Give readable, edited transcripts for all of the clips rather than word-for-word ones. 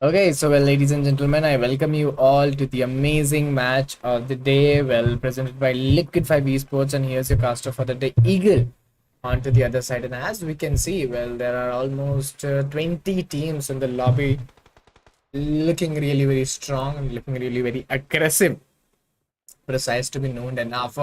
Okay, so well, ladies and gentlemen, I welcome you all to the amazing match of the day. Well, presented by Liquid5 eSports, and here's your caster for the day, Eagle, onto the other side. And as we can see, well, there are almost 20 teams in the lobby, looking really very strong and looking really very aggressive, precise to be known enough.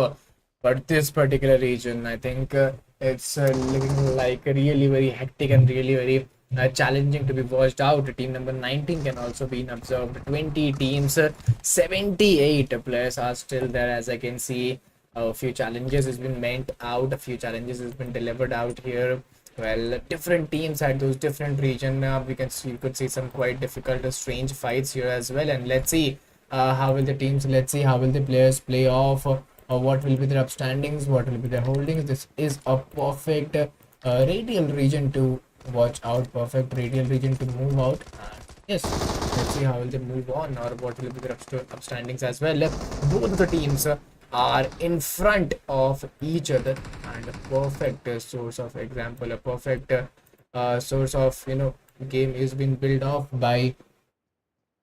But this particular region, I think it's looking like really very hectic and really very challenging to be watched out. Team number 19 can also be observed. 20 teams, 78 players are still there, as I can see. A few challenges has been meant out, a few challenges has been delivered out here. Well, different teams had those different region. We could see some quite difficult, strange fights here as well. And let's see how will the teams. Let's see how will the players play off. What will be their upstandings? What will be their holdings? This is a perfect radial region to watch out. Perfect radial region to move out. Yes, let's see how will they move on, or what will be their upstandings as well. Both the teams are in front of each other, and a perfect source of example, a perfect source of game is being built off by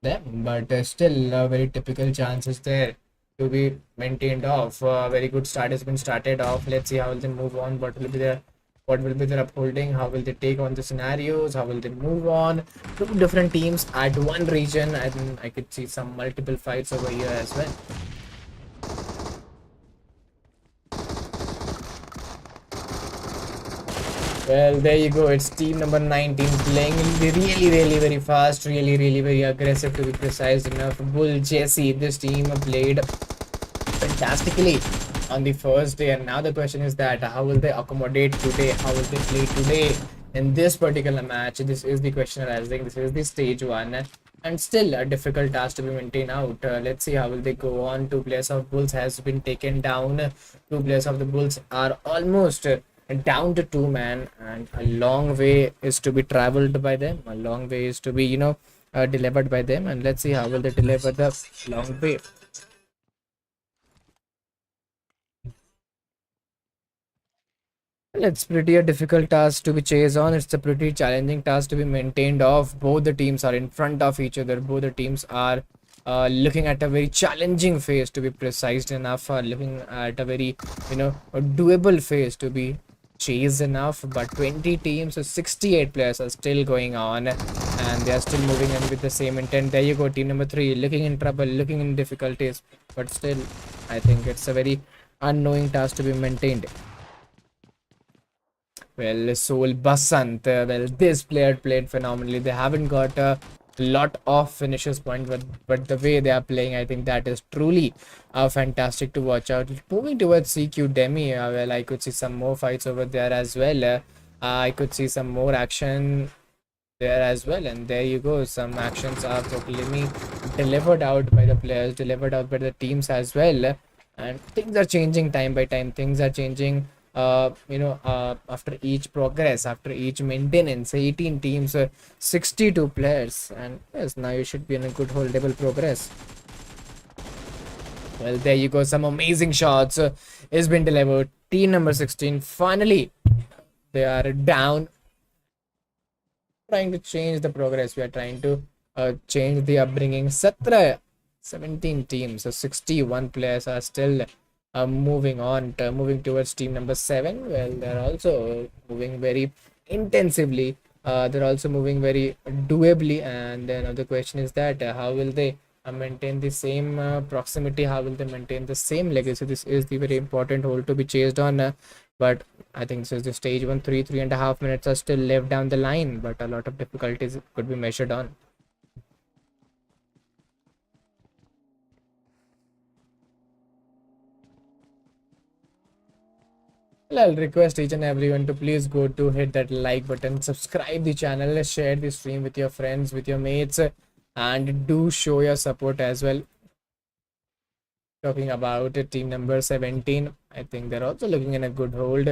them, but still a very typical chances there to be maintained off. Very good start has been started off. Let's see how will they move on. What will be their upholding? How will they take on the scenarios? How will they move on? Two different teams at one region. I think I could see some multiple fights over here as well. Well, there you go. It's team number 19 playing really, really very fast, really, really very aggressive to be precise enough. Bull Jesse, this team played fantastically on the first day, and now the question is that how will they accommodate today? How will they play today in this particular match? This is the question arising. This is the stage one, and still a difficult task to be maintained out. Let's see how will they go on. Two players of Bulls has been taken down. Two players of the Bulls are almost down to two man, and a long way is to be traveled by them. A long way is to be delivered by them, and let's see how will they deliver the long way. Well, it's pretty a difficult task to be chased on. It's a pretty challenging task to be maintained off. Both the teams are in front of each other. Both the teams are looking at a very challenging phase to be precise enough. Looking at a very a doable phase to be chased enough. But 20 teams, so 68 players are still going on, and they are still moving in with the same intent. There you go, team number 3 looking in trouble, looking in difficulties, but still I think it's a very unknowing task to be maintained. Well, Soul Basant, well, this player played phenomenally. They haven't got a lot of finishes point, but the way they are playing, I think that is truly fantastic to watch out. Moving towards CQ Demi, well, I could see some more fights over there as well. I could see some more action there as well, and there you go. Some actions are totally delivered out by the players, delivered out by the teams as well, and things are changing time by time. Things are changing after each progress, after each maintenance. 18 teams, 62 players, and yes, now you should be in a good holdable progress. Well, there you go, some amazing shots has been delivered. Team number 16 finally they are down, trying to change the progress. We are trying to change the upbringing. 17 teams, so 61 players are still moving on, moving towards team number 7. Well, they're also moving very intensively. They're also moving very doably, and then the question is that how will they maintain the same proximity? How will they maintain the same legacy? This is the very important hole to be chased on. But I think this is the stage 1. 3.5 minutes are still left down the line, but a lot of difficulties could be measured on. Well, I'll request each and everyone to please go to hit that like button, subscribe the channel, share the stream with your friends, with your mates, and do show your support as well. Talking about team number 17, I think they're also looking in a good hold.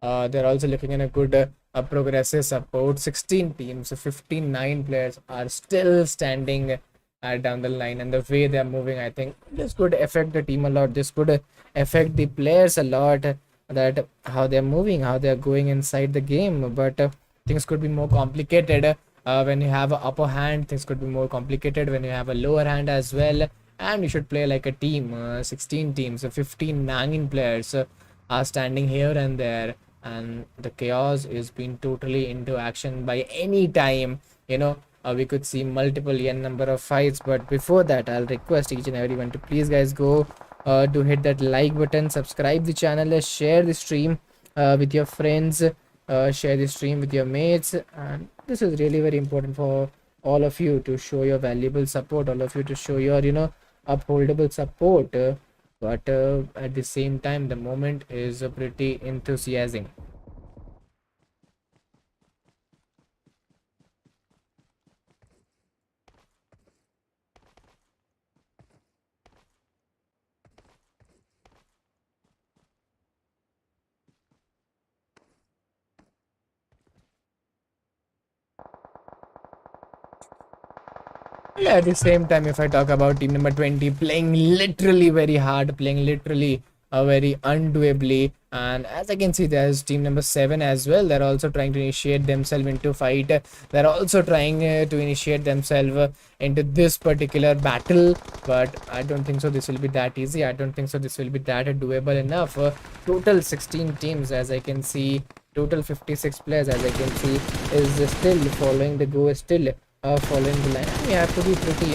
They're also looking in a good progressive support. 16 teams, so 59 players are still standing down the line, and the way they're moving, I think this could affect the team a lot. This could affect the players a lot, that how they're moving, how they're going inside the game. But things could be more complicated When you have an upper hand, things could be more complicated. When you have a lower hand as well, and you should play like a team. 16 teams, 15, 19 players are standing here and there, and the chaos is being totally into action by any time. We could see multiple n number of fights, but before that, I'll request each and everyone to please, guys, go to hit that like button, subscribe the channel, share the stream with your friends, share the stream with your mates, and this is really very important for all of you to show your valuable support, all of you to show your upholdable support, but at the same time the moment is pretty enthusiastic. Yeah, at the same time, if I talk about team number 20, playing literally very hard, playing literally very undoably, and as I can see, there's team number 7 as well. They're also trying to initiate themselves into fight. They're also trying to initiate themselves into this particular battle, but I don't think so this will be that easy. I don't think so this will be that doable enough. Total 16 teams, as I can see, total 56 players, as I can see, is still following the go, still following the line. You have to be pretty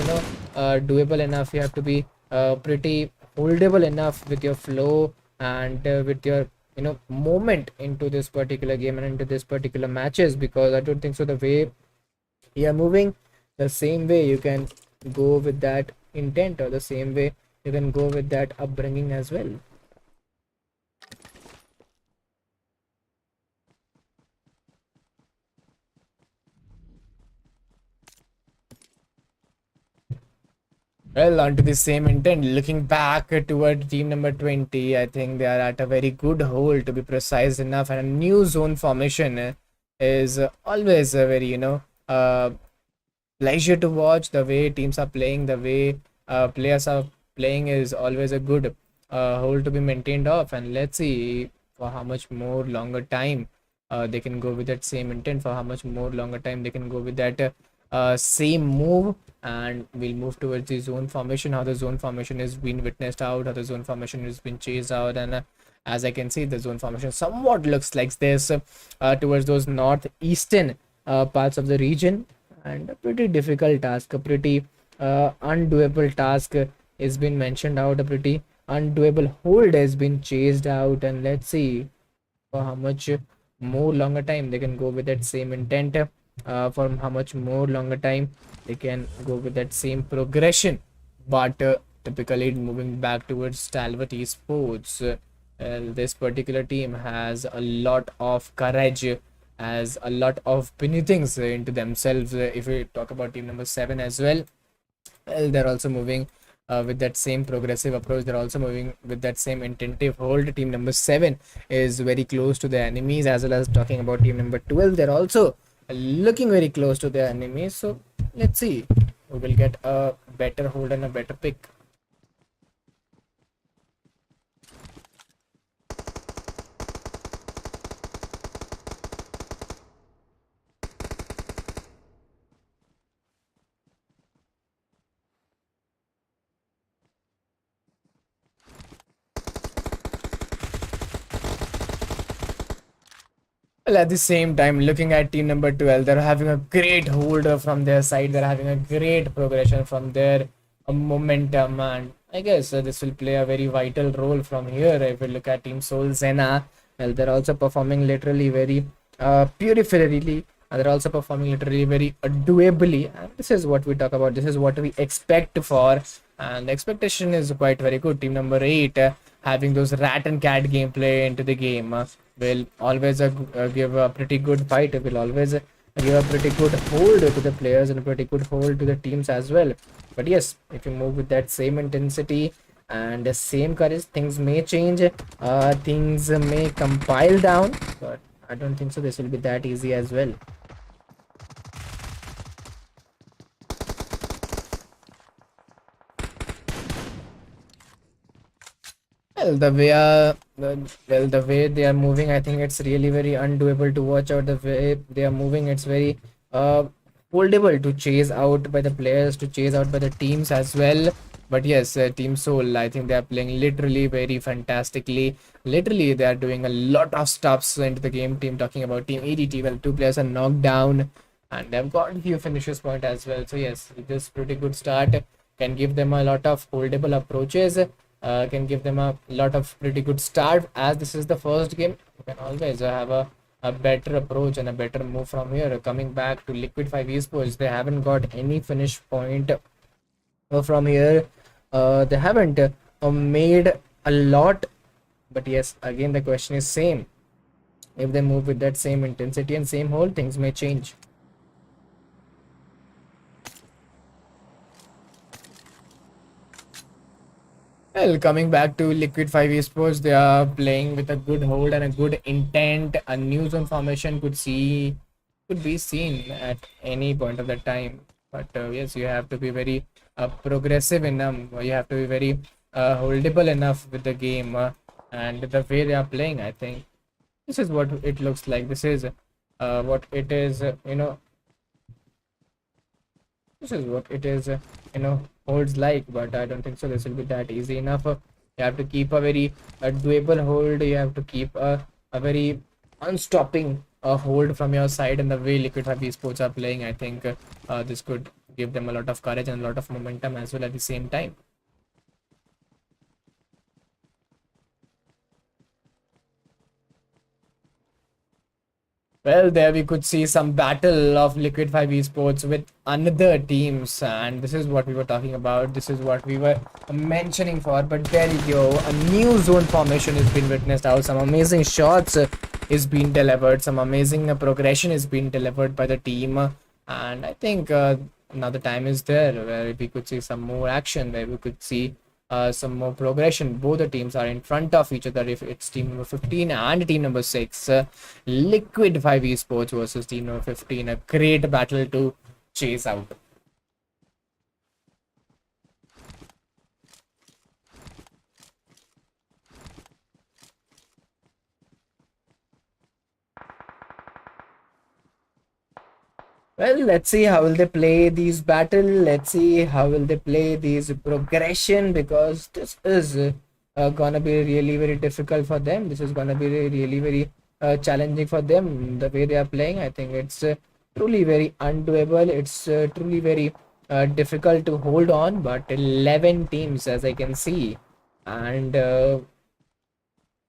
doable enough. You have to be pretty holdable enough with your flow and with your moment into this particular game and into this particular matches, because I don't think so the way you are moving, the same way you can go with that intent, or the same way you can go with that upbringing as well. Well, onto the same intent, looking back toward team number 20, I think they are at a very good hold, to be precise enough, and a new zone formation is always a very, pleasure to watch. The way teams are playing, the way players are playing is always a good hold to be maintained off, and let's see for how much more longer time they can go with that same intent, for how much more longer time they can go with that same move. And we'll move towards the zone formation, how the zone formation is being witnessed out, how the zone formation has been chased out, and as I can see, the zone formation somewhat looks like this towards those northeastern parts of the region, and a pretty difficult task, a pretty undoable task is been mentioned out, a pretty undoable hold has been chased out, and let's see for how much more longer time they can go with that same intent, for how much more longer time they can go with that same progression. But typically moving back towards STALWART eSports, this particular team has a lot of courage, has a lot of many things into themselves. If we talk about team number 7 as well, they're also moving with that same progressive approach. They're also moving with that same intentive hold. Team number 7 is very close to the enemies, as well as talking about team number 12, they're also looking very close to their enemies. So let's see who will get a better hold and a better pick. Well, at the same time, looking at team number 12, they're having a great hold from their side. They're having a great progression from their momentum, and I guess this will play a very vital role from here. If we look at team Soul Zena, well, they're also performing literally very purifyingly. They're also performing literally very doably. And this is what we talk about. This is what we expect for, and the expectation is quite very good. Team number 8, having those rat and cat gameplay into the game. Will always give a pretty good fight. It will always give a pretty good hold to the players and a pretty good hold to the teams as well. But yes, if you move with that same intensity and the same courage, things may change, things may compile down, but I don't think so this will be that easy as well. Well, the way they are moving, I think it's really very undoable to watch out. The way they are moving, it's very holdable to chase out by the players, to chase out by the teams as well. But yes, Team Soul, I think they are playing literally very fantastically. Literally, they are doing a lot of stuffs into the game. Team talking about Team EDT, well, two players are knocked down, and they've got a few finishes point as well. So yes, this pretty good start can give them a lot of holdable approaches. Can give them a lot of pretty good start, as this is the first game. You can always have a better approach and a better move from here. Coming back to Liquid 5 esports, they haven't got any finish point from here. They haven't made a lot, but yes, again the question is same. If they move with that same intensity and same hold, things may change. Well, coming back to Liquid 5 esports, they are playing with a good hold and a good intent. A new zone formation could be seen at any point of the time. But yes, you have to be very progressive enough. You have to be very holdable enough with the game, and the way they are playing. I think this is what it looks like. This is what it is. This is what it is. Holds like, but I don't think so. This will be that easy enough. You have to keep a very doable hold. You have to keep a very unstopping hold from your side, and the way Liquid 5 esports are playing, I think this could give them a lot of courage and a lot of momentum as well at the same time. Well, there we could see some battle of Liquid 5 esports with another teams, and this is what we were talking about. This is what we were mentioning for. But there you go, a new zone formation has been witnessed out. Some amazing shots is being delivered. Some amazing progression is being delivered by the team, and I think now the time is there where we could see some more action, where we could see some more progression. Both the teams are in front of each other. If it's team number 15 and team number 6, Liquid 5 esports versus team number 15, a great battle to chase out. Well, let's see how will they play these battle. Let's see how will they play these progression, because this is gonna be really very difficult for them. This is gonna be really very challenging for them. The way they are playing, I think it's truly very undoable. It's truly very difficult to hold on. But 11 teams, as I can see, and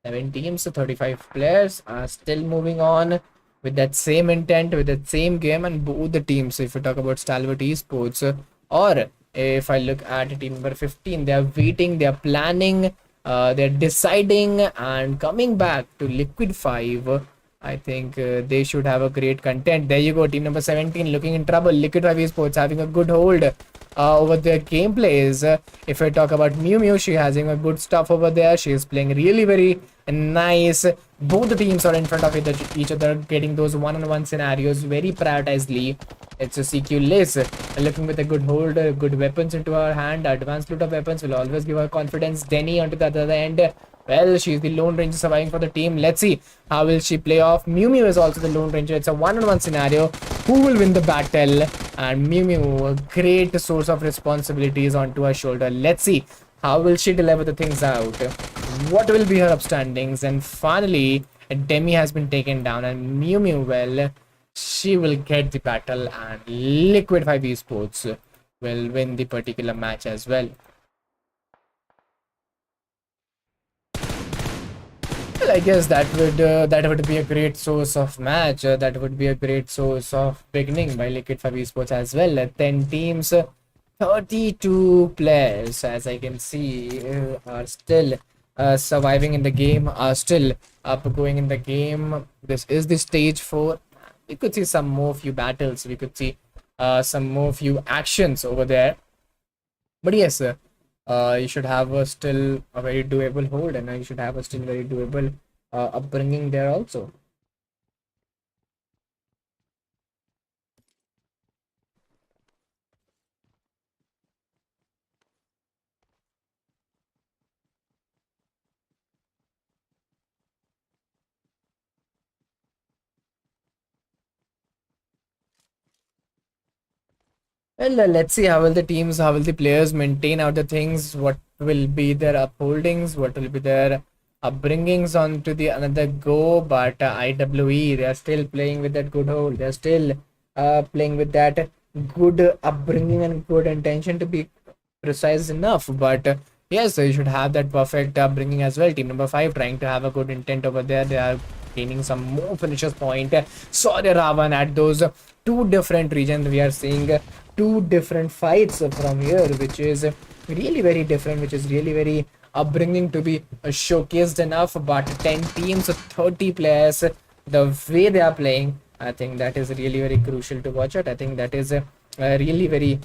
7 teams, so 35 players are still moving on with that same intent, with that same game. And both the teams, if we talk about STALWART eSports, or if I look at team number 15, they are waiting, they are planning, they're deciding, and coming back to Liquid 5. I think they should have a great content. There you go, team number 17 looking in trouble. Liquid 5 esports having a good hold over their gameplays. If I talk about Mew, she having a good stuff over there. She is playing really very nice. Both the teams are in front of each other, getting those one-on-one scenarios very prioritizedly. It's a CQ Liz looking with a good hold, good weapons into her hand. Advanced loot of weapons will always give her confidence. Denny onto the other end. Well, she's the Lone Ranger surviving for the team. Let's see how will she play off. Mew is also the Lone Ranger. It's a one-on-one scenario. Who will win the battle? And Mew, a great source of responsibilities onto her shoulder. Let's see how will she deliver the things out. What will be her upstandings? And finally, Demi has been taken down, and Mew, well, she will get the battle, and Liquid 5 esports will win the particular match as well. Well, I guess that would be a great source of match. That would be a great source of beginning by Liquid 5 esports as well. 10 teams, 32 players, as I can see, are still surviving in the game, are still up going in the game. This is the stage 4. We could see some more few battles. We could see some more few actions over there. But yes, you should have a still a very doable hold, and you should have a still very doable upbringing there also. Well, let's see how will the teams, how will the players maintain out the things, what will be their upholdings, what will be their upbringings on to the another go. But IWE, they are still playing with that good hold. They're still playing with that good upbringing and good intention to be precise enough. But yes, you should have that perfect upbringing as well. Team number 5 trying to have a good intent over there. They are gaining some more finishers point. Sorry, Ravan, at those two different regions we are seeing two different fights from here, which is really very different, which is really very upbringing to be showcased enough. But 10 teams, 30 players, the way they are playing, I think that is really very crucial to watch out. I think that is really very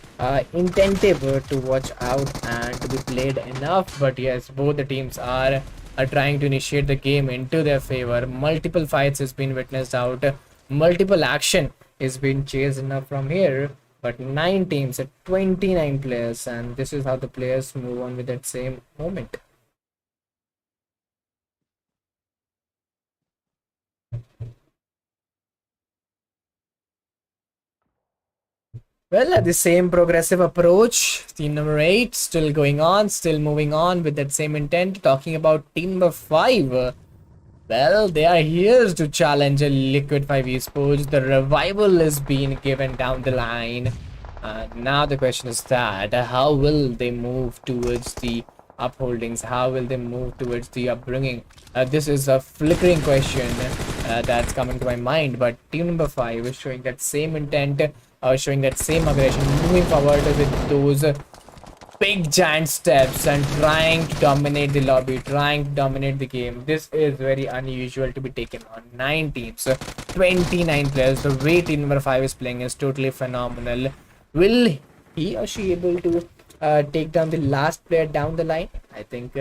intentive to watch out and to be played enough. But yes, both the teams are trying to initiate the game into their favor. Multiple fights has been witnessed out, multiple action is being chased enough from here. But 9 teams at 29 players, and this is how the players move on with that same moment. Well, the same progressive approach. Team number 8 still going on, still moving on with that same intent. Talking about team number 5. Well, they are here to challenge a Liquid5 eSports. The revival is being given down the line. Now the question is that how will they move towards the upholdings? How will they move towards the upbringing? This is a flickering question that's coming to my mind. But team number 5 is showing that same intent, showing that same aggression, moving forward with those big giant steps and trying to dominate the lobby, trying to dominate the game. This is very unusual to be taken on 9 teams, 29 players. The way team number 5 is playing is totally phenomenal. Will he or she able to take down the last player down the line? I think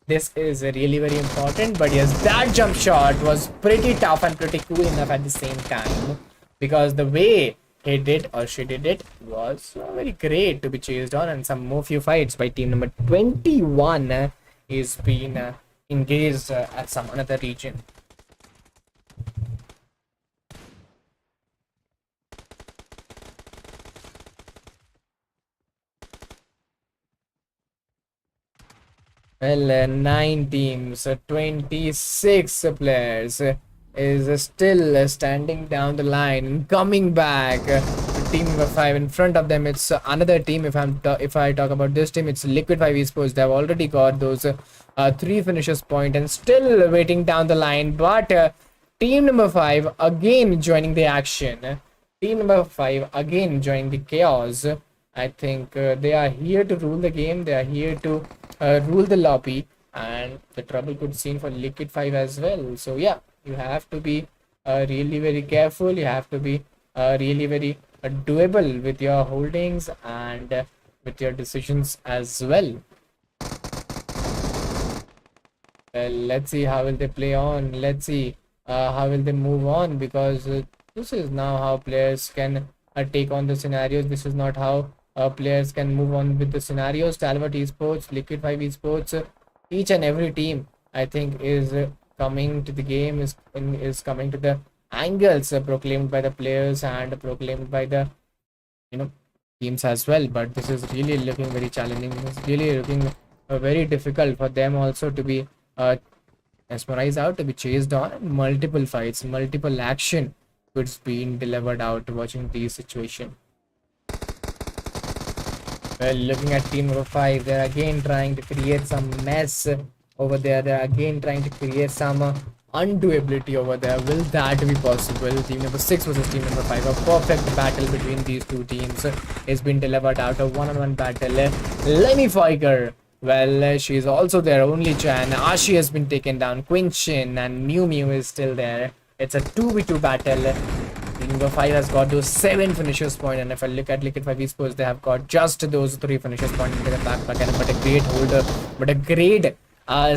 this is really very important. But yes, that jump shot was pretty tough and pretty cool enough at the same time, because the way he did or she did it was very great to be chased on. And some more few fights by team number 21 is being engaged at some another region. Well, 9 teams, 26 players is still standing down the line and coming back. Team number 5 in front of them, it's another team. If I talk about this team, it's Liquid5 eSports. They've already got those 3 finishes point and still waiting down the line. But team number 5 again joining the action. Team number 5 again joining the chaos. I think they are here to rule the game. They are here to rule the lobby, and the trouble could seen for Liquid5 as well. So yeah, you have to be really very careful. You have to be really very doable with your holdings and with your decisions as well. Well, let's see how will they play on. Let's see how will they move on, because this is now how players can take on the scenarios. This is not how players can move on with the scenarios. STALWART eSports, Liquid5 eSports, each and every team I think is coming to the game, is coming to the angles proclaimed by the players and proclaimed by the teams as well. But this is really looking very challenging. It's really looking very difficult for them also to be mesmerized out, to be chased on. Multiple fights, multiple action goods being delivered out watching these situation. Well, looking at team number 5, they're again trying to create some mess over there. They're again trying to create some undoability over there. Will that be possible? Team number 6 versus team number 5. A perfect battle between these two teams is being delivered out. A one-on-one battle. LIMERENCE, well, she's also there. Only Chan. Ashi has been taken down. Quinchin and Mew Mew is still there. It's a 2v2 battle. Team number 5 has got those 7 finishers point, and if I look at Liquid5 eSports, they have got just those 3 finishers point into the backpack. And but a great holder, but a great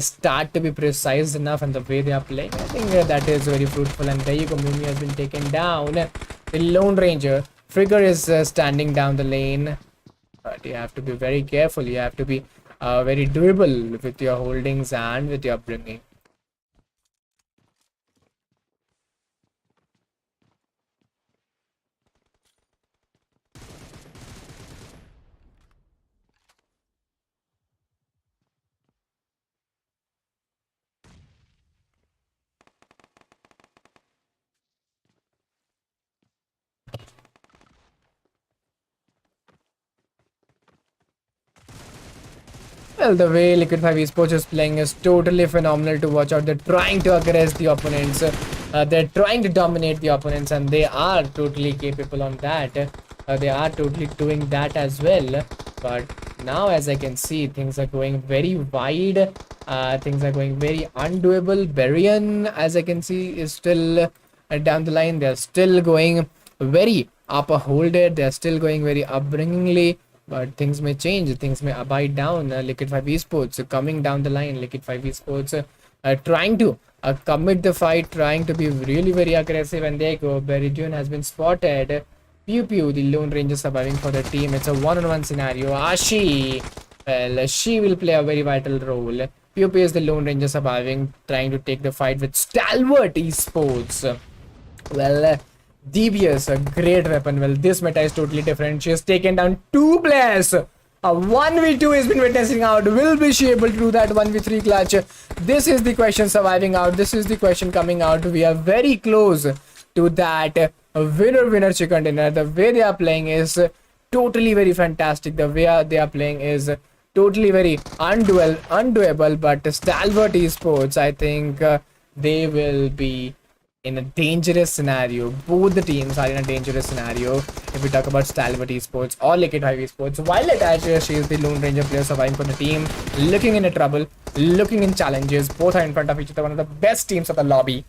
start to be precise enough, and the way they are playing, I think that is very fruitful. And there you go, Mimi has been taken down. The Lone Ranger Frigger is standing down the lane, but you have to be very careful. You have to be very doable with your holdings and with your upbringing. Well, the way Liquid5 eSports is playing is totally phenomenal to watch out. They're trying to aggress the opponents. They're trying to dominate the opponents, and they are totally capable on that. They are totally doing that as well. But now, as I can see, things are going very wide. Things are going very undoable. Berrien, as I can see, is still down the line. They're still going very upper holded. They're still going very upbringingly. But things may change. Things may abide down. Liquid5 eSports coming down the line. Liquid5 eSports trying to commit the fight, trying to be really very aggressive. And there you go. Berrien has been spotted. Pew Pew, the Lone Ranger surviving for the team. It's a one-on-one scenario. Ashi, well, she will play a very vital role. Pew Pew is the Lone Ranger surviving, trying to take the fight with STALWART eSports. Well, DBS, a great weapon. Well, this meta is totally different. She has taken down 2 players. A 1v2 has been witnessing out. Will be she able to do that 1v3 clutch? This is the question surviving out. This is the question coming out. We are very close to that winner chicken dinner. The way they are playing is totally very fantastic. The way they are playing is totally very undoable. But STALWART eSports, I think they will be in a dangerous scenario. Both the teams are in a dangerous scenario if we talk about STALWART eSports or Liquid5 eSports. While Attacher, she is the Lone Ranger player surviving for the team, looking in a trouble, looking in challenges. Both are in front of each other, one of the best teams of the lobby.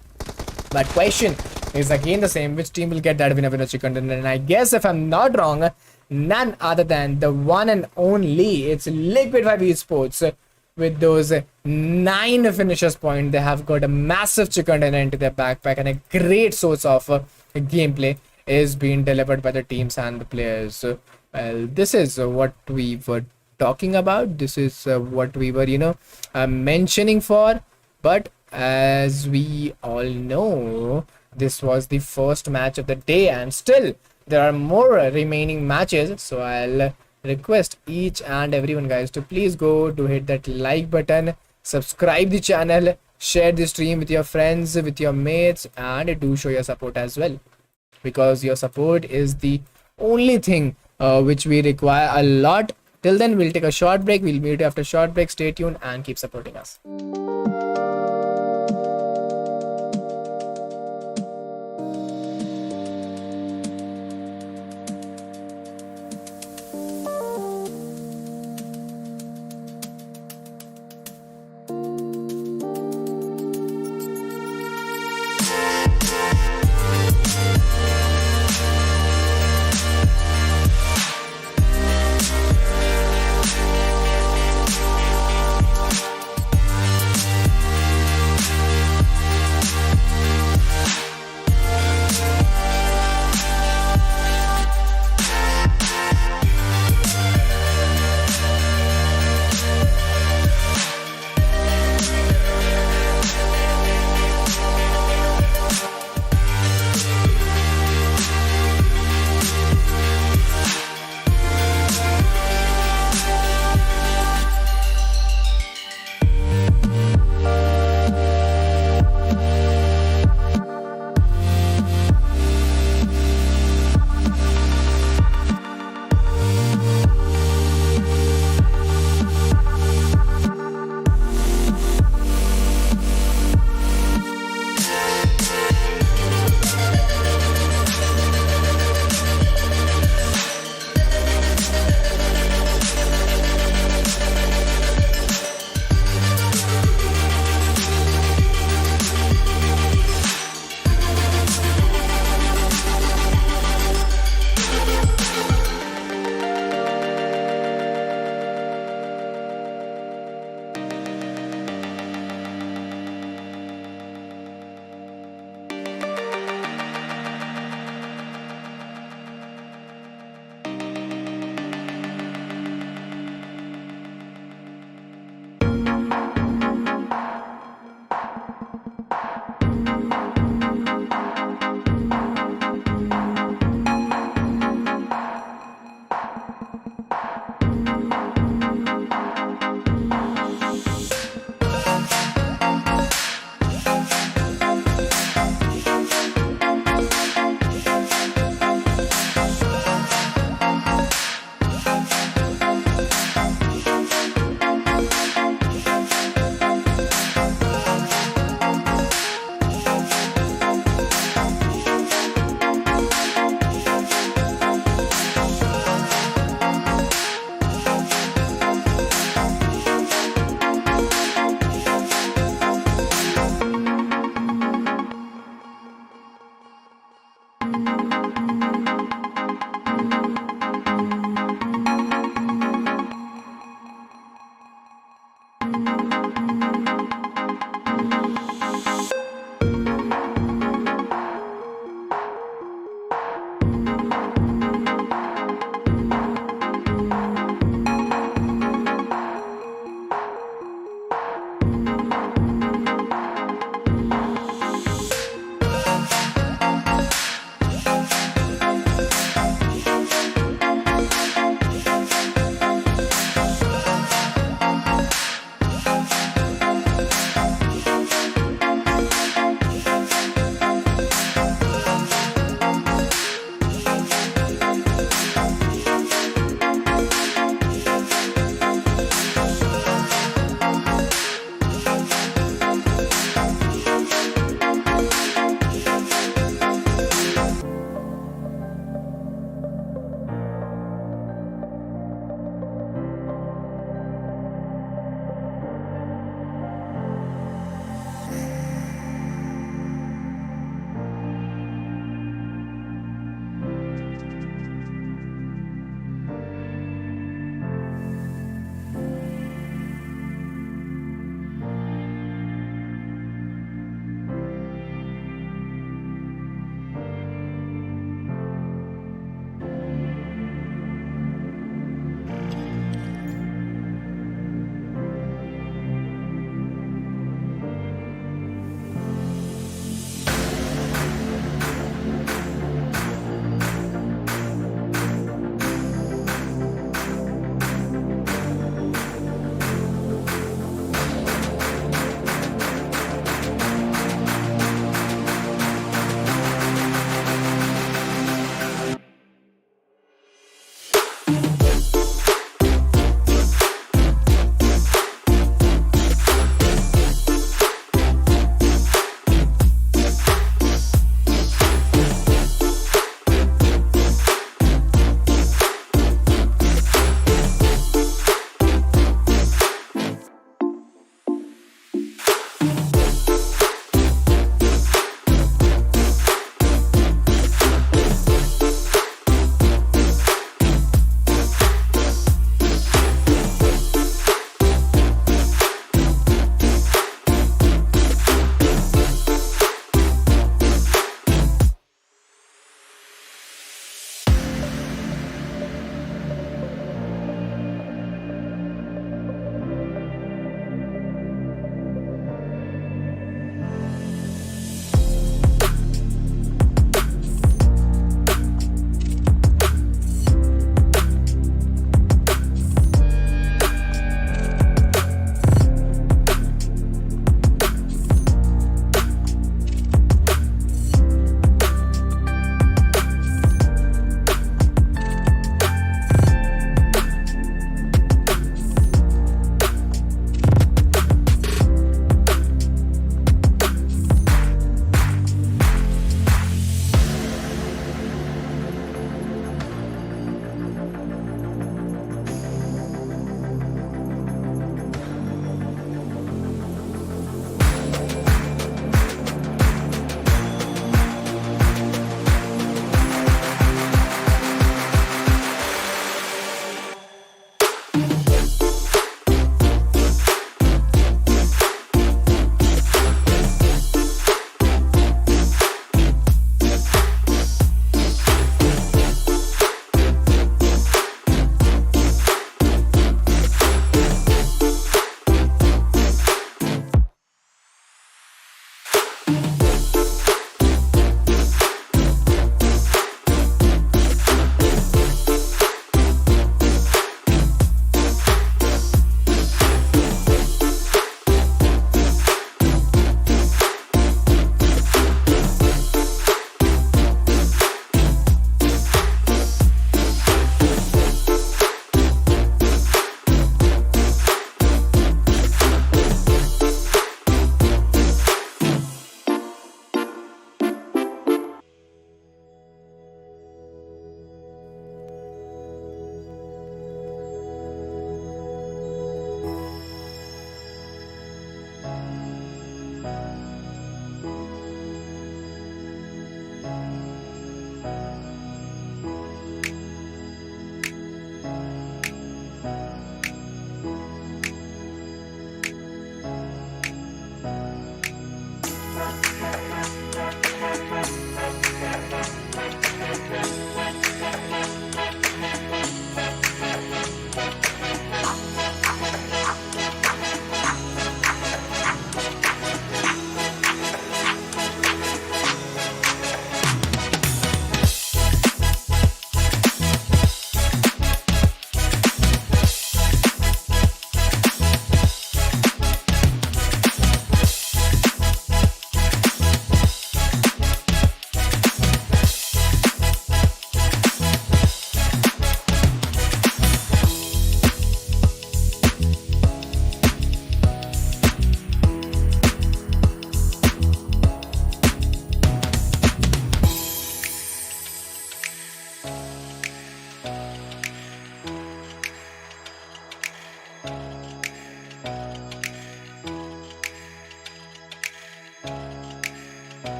But question is again the same, which team will get that winner chicken dinner? And I guess if I'm not wrong, none other than the one and only, it's Liquid5 eSports. With those 9 finishers point, they have got a massive chicken dinner into their backpack, and a great source of gameplay is being delivered by the teams and the players. Well, this is what we were talking about. This is what we were, mentioning for. But as we all know, this was the first match of the day, and still there are more remaining matches. So I'll request each and everyone, guys, to please go to hit that like button, subscribe the channel, share the stream with your friends, with your mates, and do show your support as well, because your support is the only thing which we require a lot. Till then, we'll take a short break. We'll meet you after a short break. Stay tuned and keep supporting us.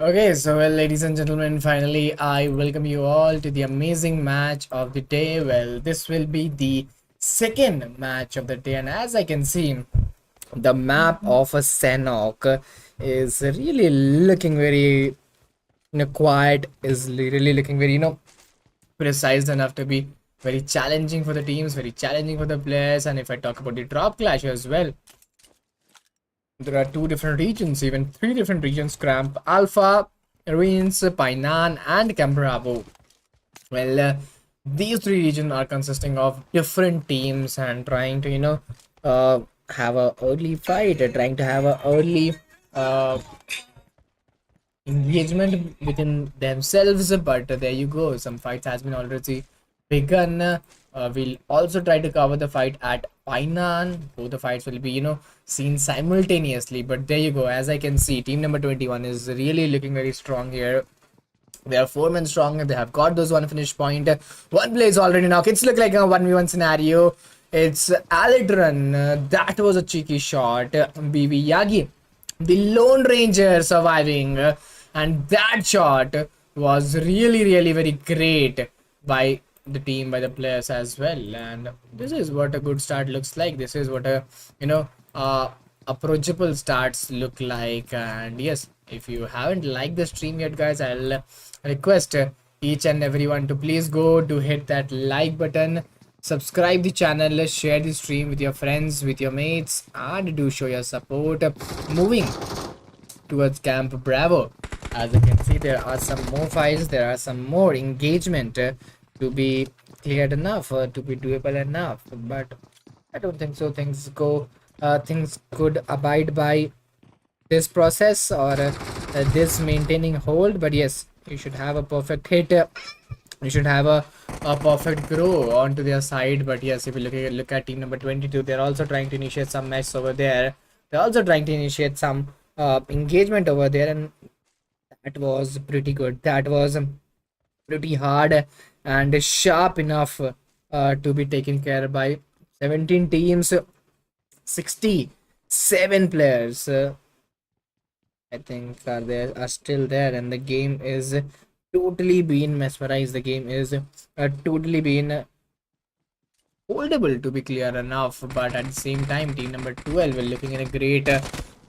Okay, so well, ladies and gentlemen, finally I welcome you all to the amazing match of the day. Well, this will be the second match of the day, and as I can see, the map of a Senok is really looking very quiet, is really looking very precise enough to be very challenging for the teams, very challenging for the players. And if I talk about the drop clash as well, there are two different regions, even three different regions: Cramp Alpha, Ruins, Painan, and Cambravo. Well, these three regions are consisting of different teams and trying to, have a early fight, trying to have a early engagement within themselves. But there you go, some fights has been already begun. We'll also try to cover the fight at Painan. Both the fights will be seen simultaneously, but there you go. As I can see, team number 21 is really looking very strong here. They are 4 men strong. They have got those one finish point. One play is already knocked. It's look like a 1v1 scenario. It's Alitran. That was a cheeky shot. BB Yagi, the Lone Ranger, surviving. And that shot was really very great by the team, by the players as well. And this is what a good start looks like. This is what a approachable starts look like. And yes, if you haven't liked the stream yet, guys, I'll request each and everyone to please go to hit that like button, subscribe the channel, share the stream with your friends, with your mates, and do show your support. Moving towards Camp Bravo, as you can see, there are some more fights, there are some more engagement to be cleared enough, to be doable enough, but I don't think so. Things could abide by this process, or this maintaining hold. But yes, you should have a perfect hit, you should have a perfect grow onto their side. But yes, if you look at team number 22, they're also trying to initiate some mess over there. They're also trying to initiate some engagement over there, and that was pretty good. That was pretty hard and sharp enough to be taken care by 17 teams, 67 players. I think are still there, and the game is totally being mesmerized. The game is totally being holdable, to be clear enough. But at the same time, team number 12 are looking in a great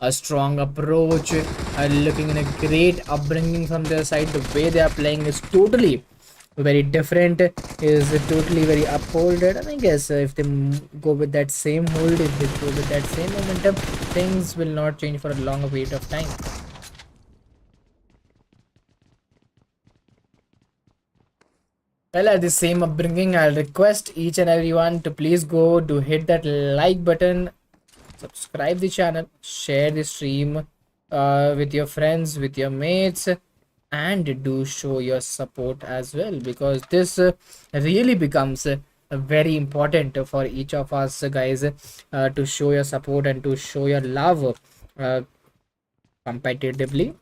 a strong approach, looking in a great upbringing from their side. The way they are playing is totally very different, is totally very upholded. And I guess if they go with that same hold, if they go with that same momentum, things will not change for a longer period of time. Well, at the same upbringing, I'll request each and everyone to please go to hit that like button, subscribe the channel, share the stream with your friends, with your mates, and do show your support as well, because this really becomes very important for each of us, guys, to show your support and to show your love competitively.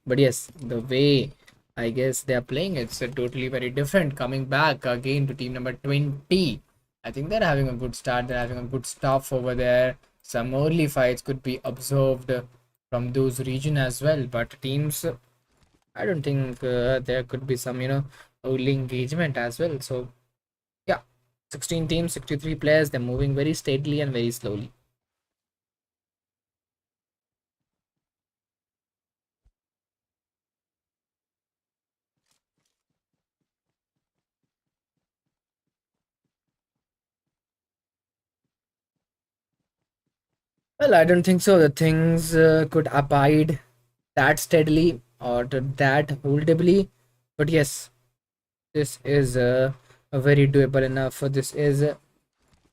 But yes, the way I guess they are playing, it's totally very different. Coming back again to team number 20, I think they're having a good start, they're having a good stuff over there. Some early fights could be observed from those region as well, but teams, I don't think there could be some early engagement as well. So yeah, 16 teams, 63 players, they're moving very steadily and very slowly. Well, I don't think so. The things could abide that steadily or that holdably, but yes, this is a very doable enough. This is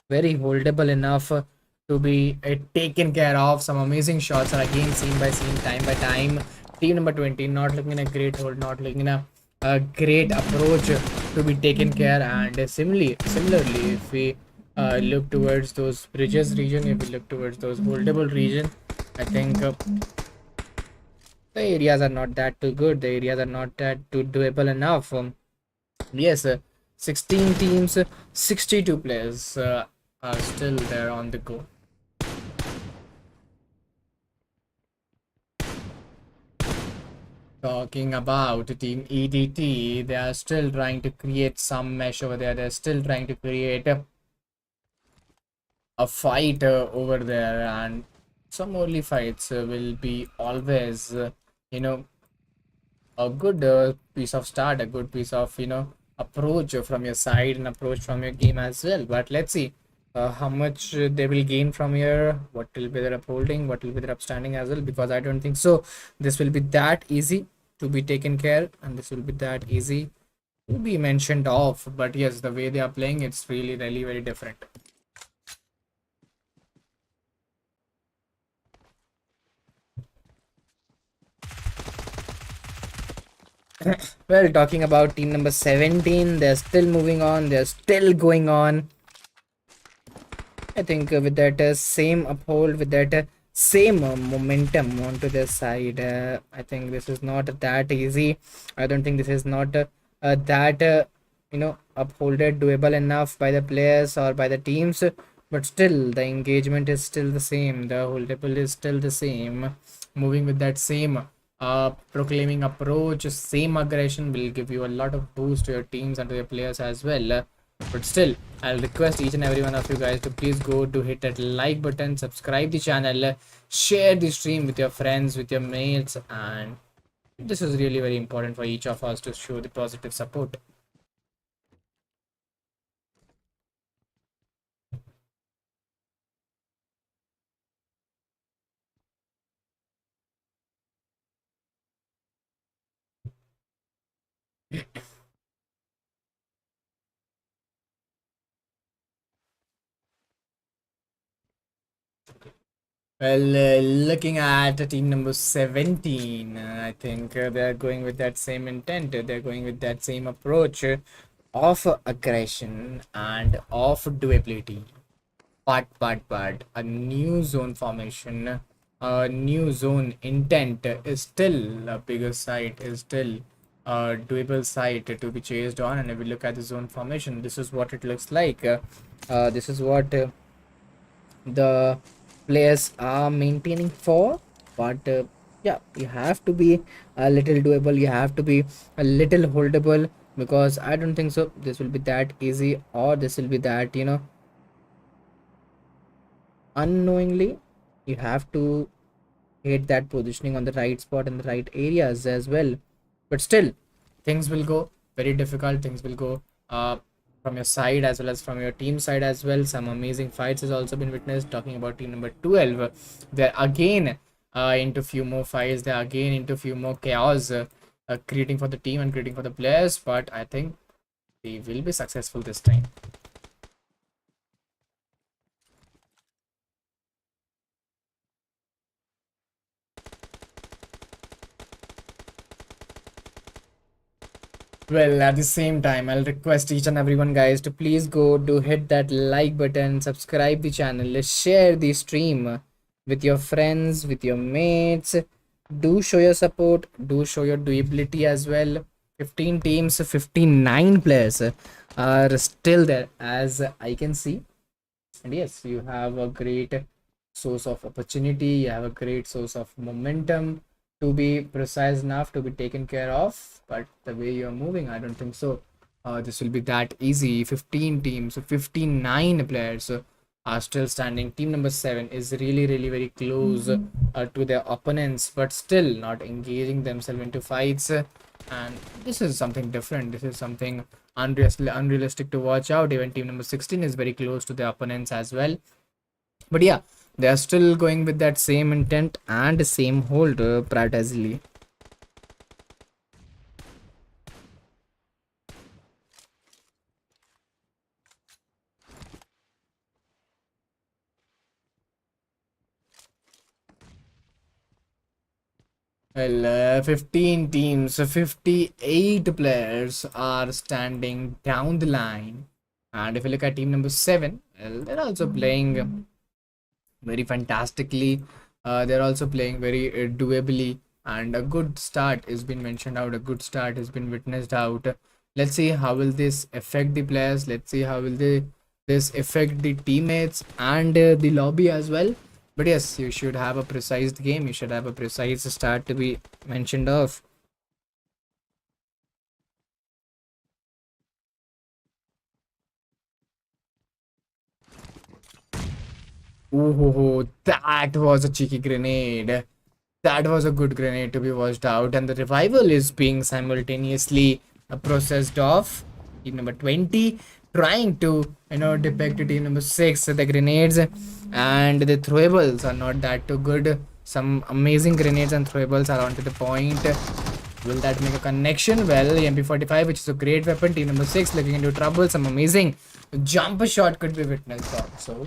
very holdable enough to be taken care of. Some amazing shots are again seen by seen time by time. Team number 20 not looking in a great hold, not looking in a great approach to be taken care. And similarly, if we look towards those bridges region, if we look towards those holdable region, I think the areas are not that too good. The areas are not that too doable enough. Yes, 16 teams, 62 players are still there on the go. Talking about Team EDT, they are still trying to create some mesh over there. They're still trying to create a fight over there, and some early fights will be always, you know, a good piece of start, a good piece of, approach from your side and approach from your game as well. But let's see how much they will gain from here, what will be their upholding, what will be their upstanding as well, because I don't think so this will be that easy to be taken care, and this will be that easy to be mentioned of. But yes, the way they are playing, it's really really very different. Well, talking about team number 17, they're still moving on, they're still going on. I think with that same uphold, with that same momentum onto their side, I think this is not that easy. I don't think this is not that upholded doable enough by the players or by the teams. But still, the engagement is still the same. The holdable is still the same. Moving with that same proclaiming approach, same aggression will give you a lot of boost to your teams and to your players as well. But still, I'll request each and every one of you guys to please go to hit that like button, subscribe the channel, share the stream with your friends, with your mates, and this is really very important for each of us to show the positive support. Well, looking at team number 17, I think they're going with that same intent. They're going with that same approach of aggression and of doability. But a new zone formation, a new zone intent is still a bigger site, is still a doable site to be chased on. And if we look at the zone formation, this is what it looks like. This is what the players are maintaining for. But yeah, you have to be a little doable, you have to be a little holdable, because I don't think so this will be that easy, or this will be that unknowingly. You have to hit that positioning on the right spot in the right areas as well. But still, things will go very difficult. Things will go from your side as well as from your team side as well. Some amazing fights has also been witnessed. Talking about team number 12, they're again into few more fights. They're again into few more chaos, creating for the team and creating for the players. But I think they will be successful this time. Well, at the same time, I'll request each and everyone, guys, to please go to hit that like button, subscribe the channel, share the stream with your friends, with your mates. Do show your support, do show your doability as well. 15 teams, 59 players are still there, as I can see. And yes, you have a great source of opportunity, you have a great source of momentum to be precise enough to be taken care of. But the way you're moving, I don't think so this will be that easy. 15 teams, 59 players are still standing. Team number 7 is really really very close to their opponents, but still not engaging themselves into fights. And this is something different, this is something unrealistic to watch out. Even team number 16 is very close to their opponents as well. But yeah, they are still going with that same intent and same hold precisely. Well, 15 teams, 58 players are standing down the line. And if you look at team number 7, well, they're also playing very fantastically. They're also playing very doably, and a good start has been mentioned out. A good start has been witnessed out. Let's see how will this affect the players. Let's see how will this affect the teammates and the lobby as well. But yes, you should have a precise game. You should have a precise start to be mentioned of. Oh, that was a cheeky grenade. That was a good grenade to be watched out, and the revival is being simultaneously processed off. Team number 20 trying to depict to team number 6 the grenades, and the throwables are not that too good. Some amazing grenades and throwables are onto the point. Will that make a connection? Well, MP45, which is a great weapon. Team number 6 looking into trouble. Some amazing jump shot could be witnessed also.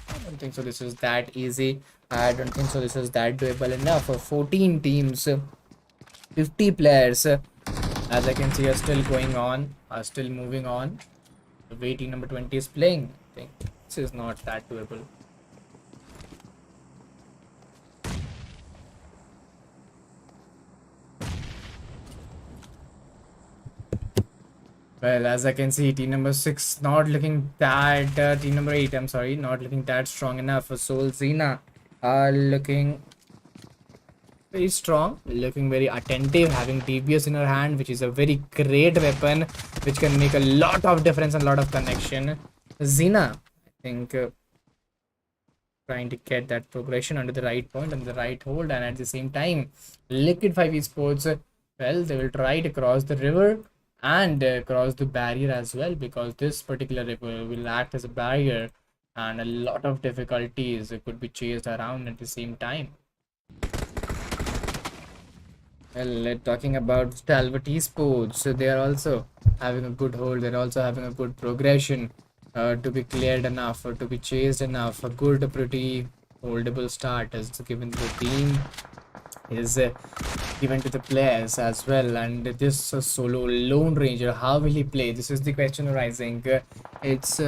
I don't think so this is that easy. I don't think so this is that doable enough. For 14 teams, 50 players, as I can see, are still going on, are still moving on. The way team number 20 is playing, I think this is not that doable. Well, as I can see, team number 6 not looking that, team number 8, I'm sorry, not looking that strong enough. For Soul Zena are looking very strong, looking very attentive, having TBS in her hand, which is a very great weapon, which can make a lot of difference and a lot of connection. Zena, I think, trying to get that progression under the right point, under the right hold, and at the same time, Liquid5 eSports, well, they will try to cross the river and cross the barrier as well, because this particular river will act as a barrier, and a lot of difficulties could be chased around at the same time. Well, talking about Stalwart eSports, so they are also having a good hold. They're also having a good progression to be cleared enough or to be chased enough. A good, pretty holdable start is given to the team, is given to the players as well. And this solo Lone Ranger, how will he play? This is the question arising. It's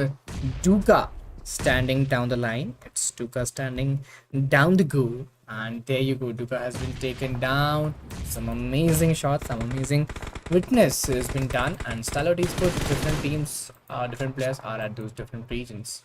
Duka standing down the line. It's Duka standing down the goal. And there you go, Duka has been taken down. Some amazing shots, some amazing witness has been done. And Stalwart eSports, different teams, different players are at those different regions.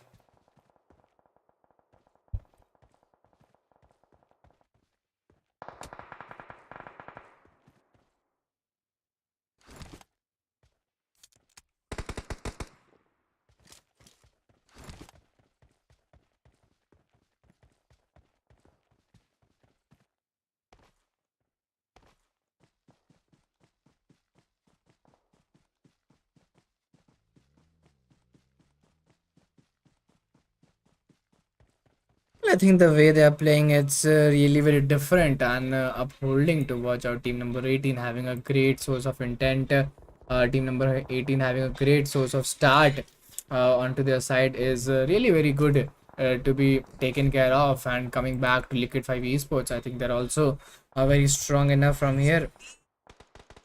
I think the way they are playing, it's really very different and upholding to watch out. Team number 18 having a great source of intent. Team number 18 having a great source of start onto their side is really very good to be taken care of. And coming back to Liquid5 eSports, I think they're also very strong enough from here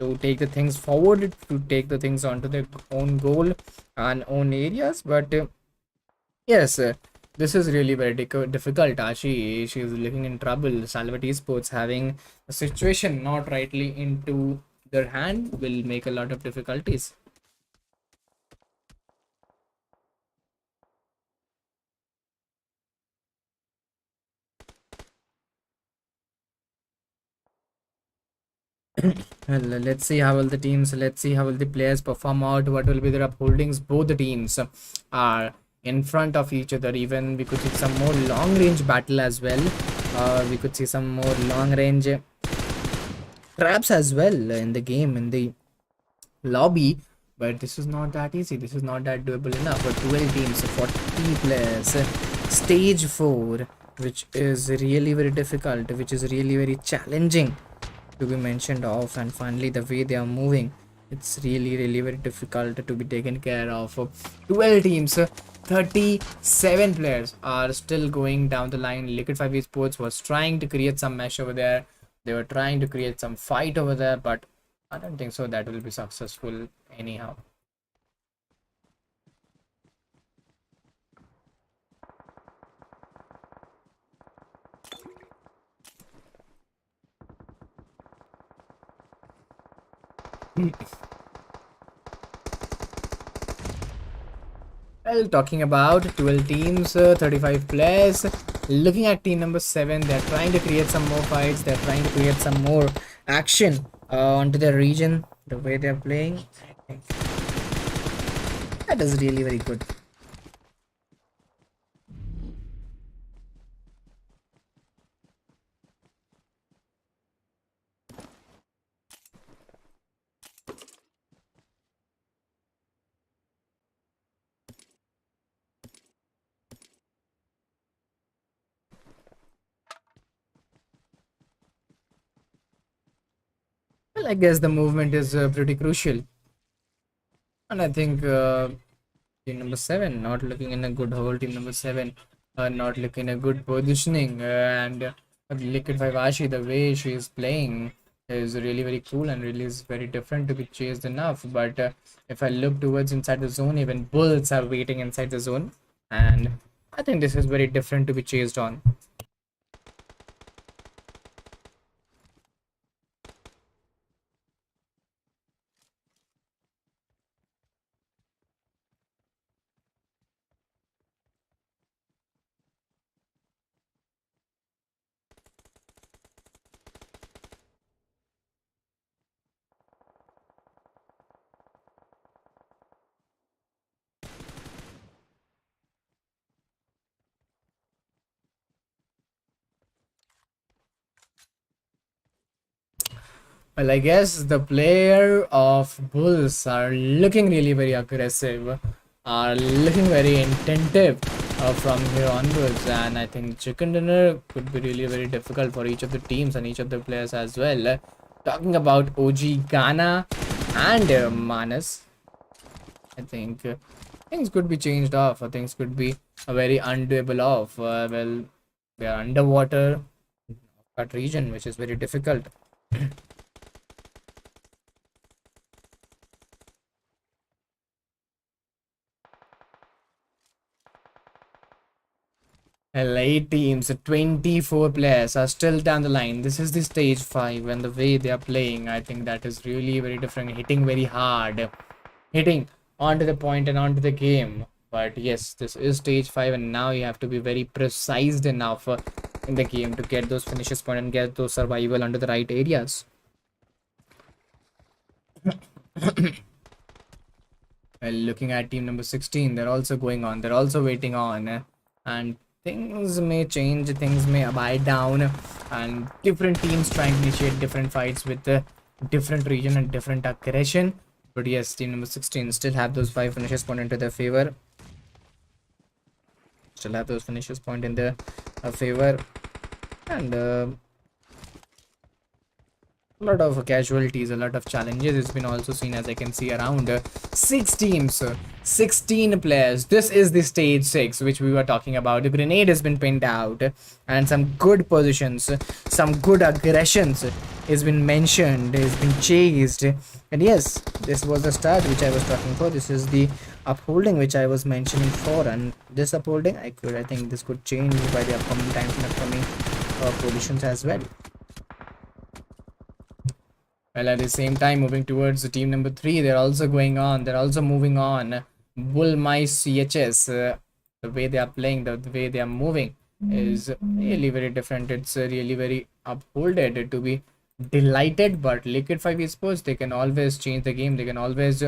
to take the things forward, to take the things onto their own goal and own areas. But yes, this is really very difficult. She is looking in trouble. Stalwart eSports having a situation not rightly into their hand will make a lot of difficulties. Well, let's see how will the teams, let's see how will the players perform out, what will be their upholdings. Both the teams are in front of each other. Even we could see some more long range battle as well. We could see some more long range traps as well in the game, in the lobby. But this is not that easy, this is not that doable enough. For 12 teams, 40 players, stage 4, which is really very difficult, which is really very challenging to be mentioned of. And finally, the way they are moving, it's really very difficult to be taken care of. 12 teams, 37 players are still going down the line. Liquid5 eSports was trying to create some mesh over there. They were trying to create some fight over there, but I don't think so that will be successful anyhow. Well, talking about 12 teams, 35 players, looking at team number 7, they're trying to create some more fights, they're trying to create some more action onto their region. The way they're playing, I think that is really very good. I guess the movement is pretty crucial. And I think team number 7 not looking in a good hold. Team number 7 not looking in a good positioning. And Liquid 5 Ashi, the way she is playing is really very cool and really is very different to be chased enough. But if I look towards inside the zone, even bulls are waiting inside the zone. And I think this is very different to be chased on. Well, I guess the player of Bulls are looking really very aggressive, are looking very attentive from here onwards, and I think chicken dinner could be really very difficult for each of the teams and each of the players as well. Talking about OG Ghana and Manas, I think things could be changed off, or things could be very undoable off. Well, they are underwater that region, which is very difficult. LA teams, 24 players are still down the line. This is the stage 5, and the way they are playing, I think that is really very different. Hitting very hard, hitting onto the point and onto the game. But yes, this is stage 5, and now you have to be very precise enough in the game to get those finishes point and get those survival under the right areas. Well, looking at team number 16, they're also going on. They're also waiting on, and things may change, things may abide down, and different teams trying to initiate different fights with the different region and different aggression. But yes, team number 16 still have those 5 finishes point into their favor. Still have those finishes point in their favor, and a lot of casualties, a lot of challenges has been also seen, as I can see around 6 teams, 16 players. This is the stage 6 which we were talking about. The grenade has been pinned out, and some good positions, some good aggressions has been mentioned, has been chased. And yes, this was the start which I was talking for. This is the upholding which I was mentioning for, and this upholding I think this could change by the upcoming times and upcoming positions as well. Well, at the same time, moving towards the team number 3, they're also going on. They're also moving on. Bull Mice CHS, the way they are playing, the way they are moving is really very different. It's really very upholded to be delighted. But Liquid5 eSports, they can always change the game. They can always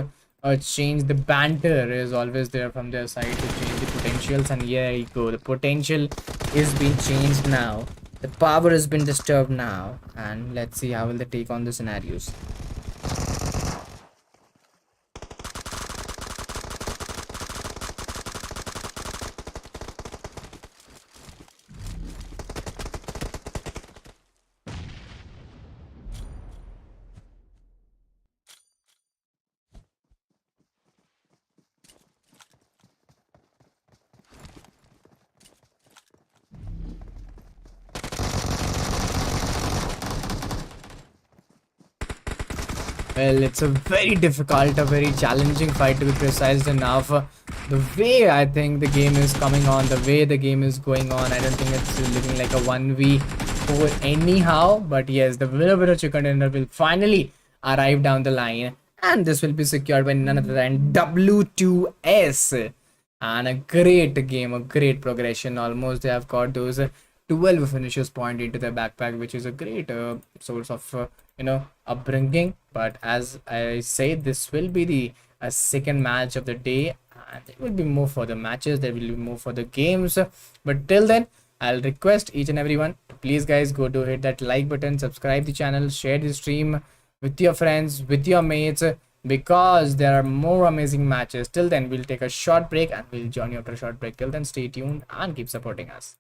change the banter is always there from their side to change the potentials. And here you go. The potential is being changed now. The power has been disturbed now, and let's see how will they take on the scenarios. Well, it's a very difficult, a very challenging fight to be precise enough. The way I think the game is coming on, the way the game is going on, I don't think it's looking like a 1v4 anyhow. But yes, the winner chicken dinner will finally arrive down the line, and this will be secured by none other than W2S. And a great game, a great progression. Almost they have got those 12 finishes point into their backpack, which is a great source of upbringing. But as I say, this will be the second match of the day, and there will be more for the matches, there will be more for the games. But till then, I'll request each and everyone to please guys go to hit that like button, subscribe the channel, share the stream with your friends, with your mates, because there are more amazing matches. Till then, we'll take a short break and we'll join you after a short break. Till then, stay tuned and keep supporting us.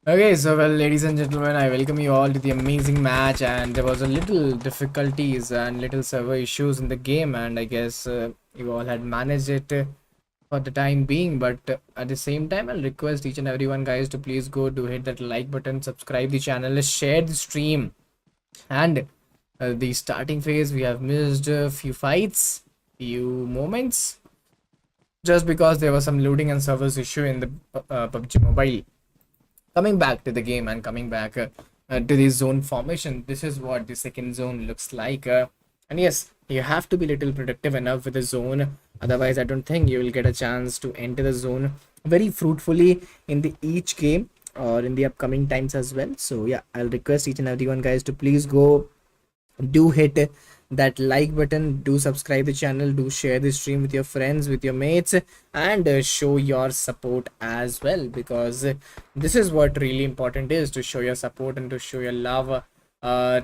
Okay, so well, ladies and gentlemen, I welcome you all to the amazing match. And there was a little difficulties and little server issues in the game, and I guess you all had managed it for the time being. But at the same time, I'll request each and everyone, guys, to please go to hit that like button, subscribe the channel, share the stream, and the starting phase. We have missed a few fights, few moments, just because there was some loading and service issue in the PUBG Mobile. Coming back to the game and coming back to the zone formation, this is what the second zone looks like. And yes, you have to be little productive enough with the zone, otherwise I don't think you will get a chance to enter the zone very fruitfully in the each game or in the upcoming times as well. So yeah, I'll request each and everyone, guys, to please go do hit that like button, do subscribe the channel, do share the stream with your friends, with your mates, and show your support as well, because this is what really important is, to show your support and to show your love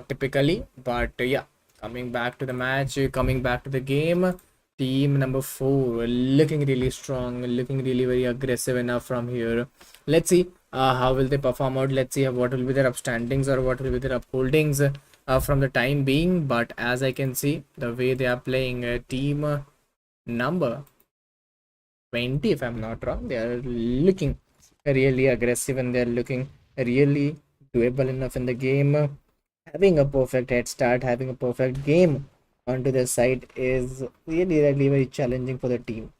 typically. But yeah, coming back to the match, coming back to the game, team number 4 looking really strong, looking really very aggressive enough from here. Let's see how will they perform out. Let's see what will be their upstandings or what will be their upholdings from the time being. But as I can see, the way they are playing, team number 20, if I'm not wrong, they are looking really aggressive and they're looking really doable enough in the game. Having a perfect head start, having a perfect game onto their side is really very challenging for the team.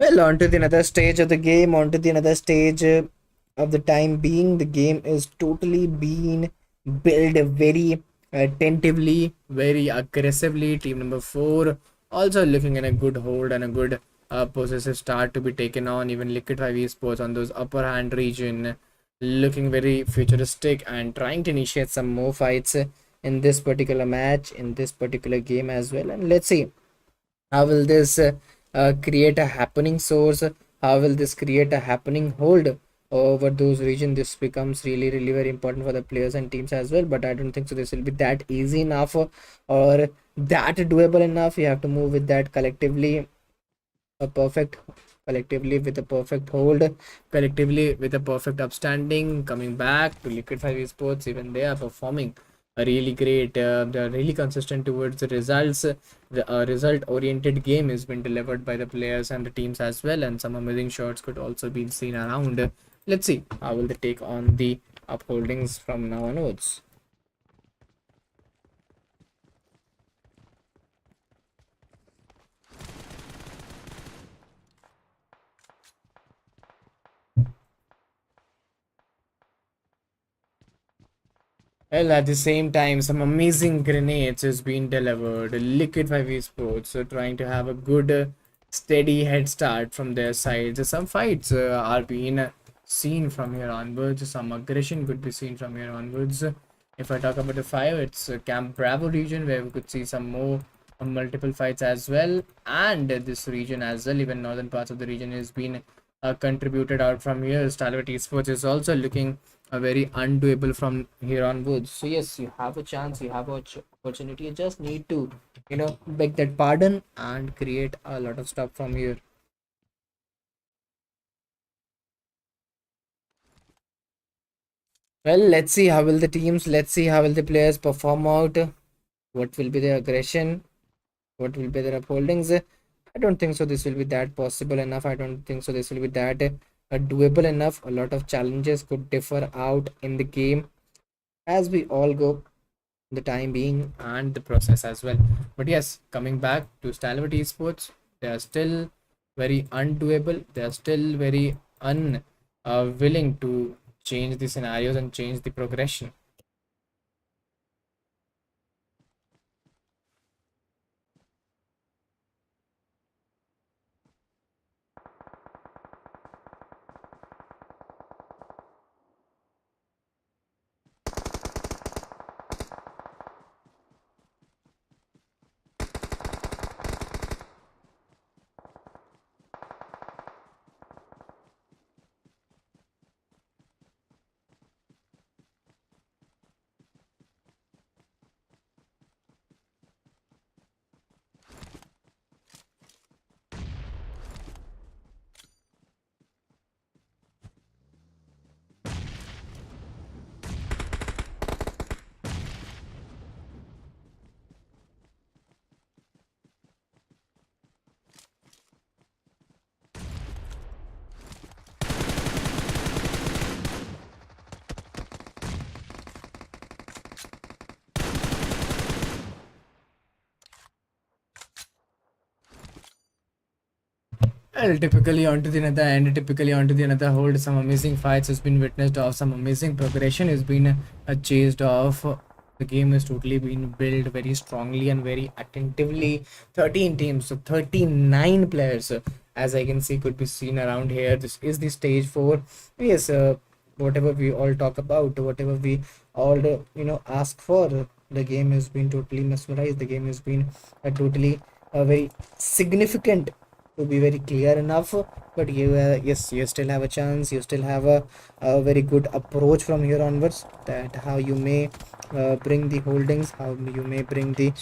Well, on to the another stage of the game, on to the another stage of the time being. The game is totally being built very attentively, very aggressively. Team number 4 also looking in a good hold and a good possessive start to be taken on. Even Liquid5 eSports on those upper hand region, looking very futuristic and trying to initiate some more fights in this particular match, in this particular game as well. And let's see how will this create a happening source, how will this create a happening hold over those region. This becomes really very important for the players and teams as well, but I don't think so this will be that easy enough or that doable enough. You have to move with that collectively, a perfect collectively with a perfect hold, collectively with a perfect upstanding. Coming back to Liquid5 esports, even they are performing a really great, they're really consistent towards the results. The result oriented game has been delivered by the players and the teams as well, and some amazing shots could also be seen around. Let's see how will they take on the upholdings from now onwards. Well, at the same time, some amazing grenades has been delivered. Liquid5 esports so trying to have a good, steady head start from their side. Some fights are being seen from here onwards. Some aggression could be seen from here onwards. If I talk about the 5, it's Camp Bravo region where we could see some more multiple fights as well. And this region as well, even northern parts of the region has been contributed out from here. STALWART esports is also looking very undoable from here onwards. So yes, you have a chance, you have a opportunity. You just need to, beg that pardon and create a lot of stuff from here. Well, let's see how will the teams, let's see how will the players perform out. What will be their aggression? What will be their upholdings? I don't think so this will be that possible enough. I don't think so this will be that doable enough. A lot of challenges could differ out in the game as we all go, the time being and the process as well. But yes, coming back to STALWART esports, they are still very undoable. They are still very unwilling to change the scenarios and change the progression. Well, typically onto the another end, typically onto the another hold. Some amazing fights has been witnessed of, some amazing progression has been chased off. The game has totally been built very strongly and very attentively. 13 teams, so 39 players, as I can see, could be seen around here. This is the stage 4. Yes, whatever we all talk about, whatever we all ask for, the game has been totally mesmerized. The game has been totally very significant, to be very clear enough. But you yes, you still have a chance, you still have a very good approach from here onwards, that how you may bring the holdings, how you may bring the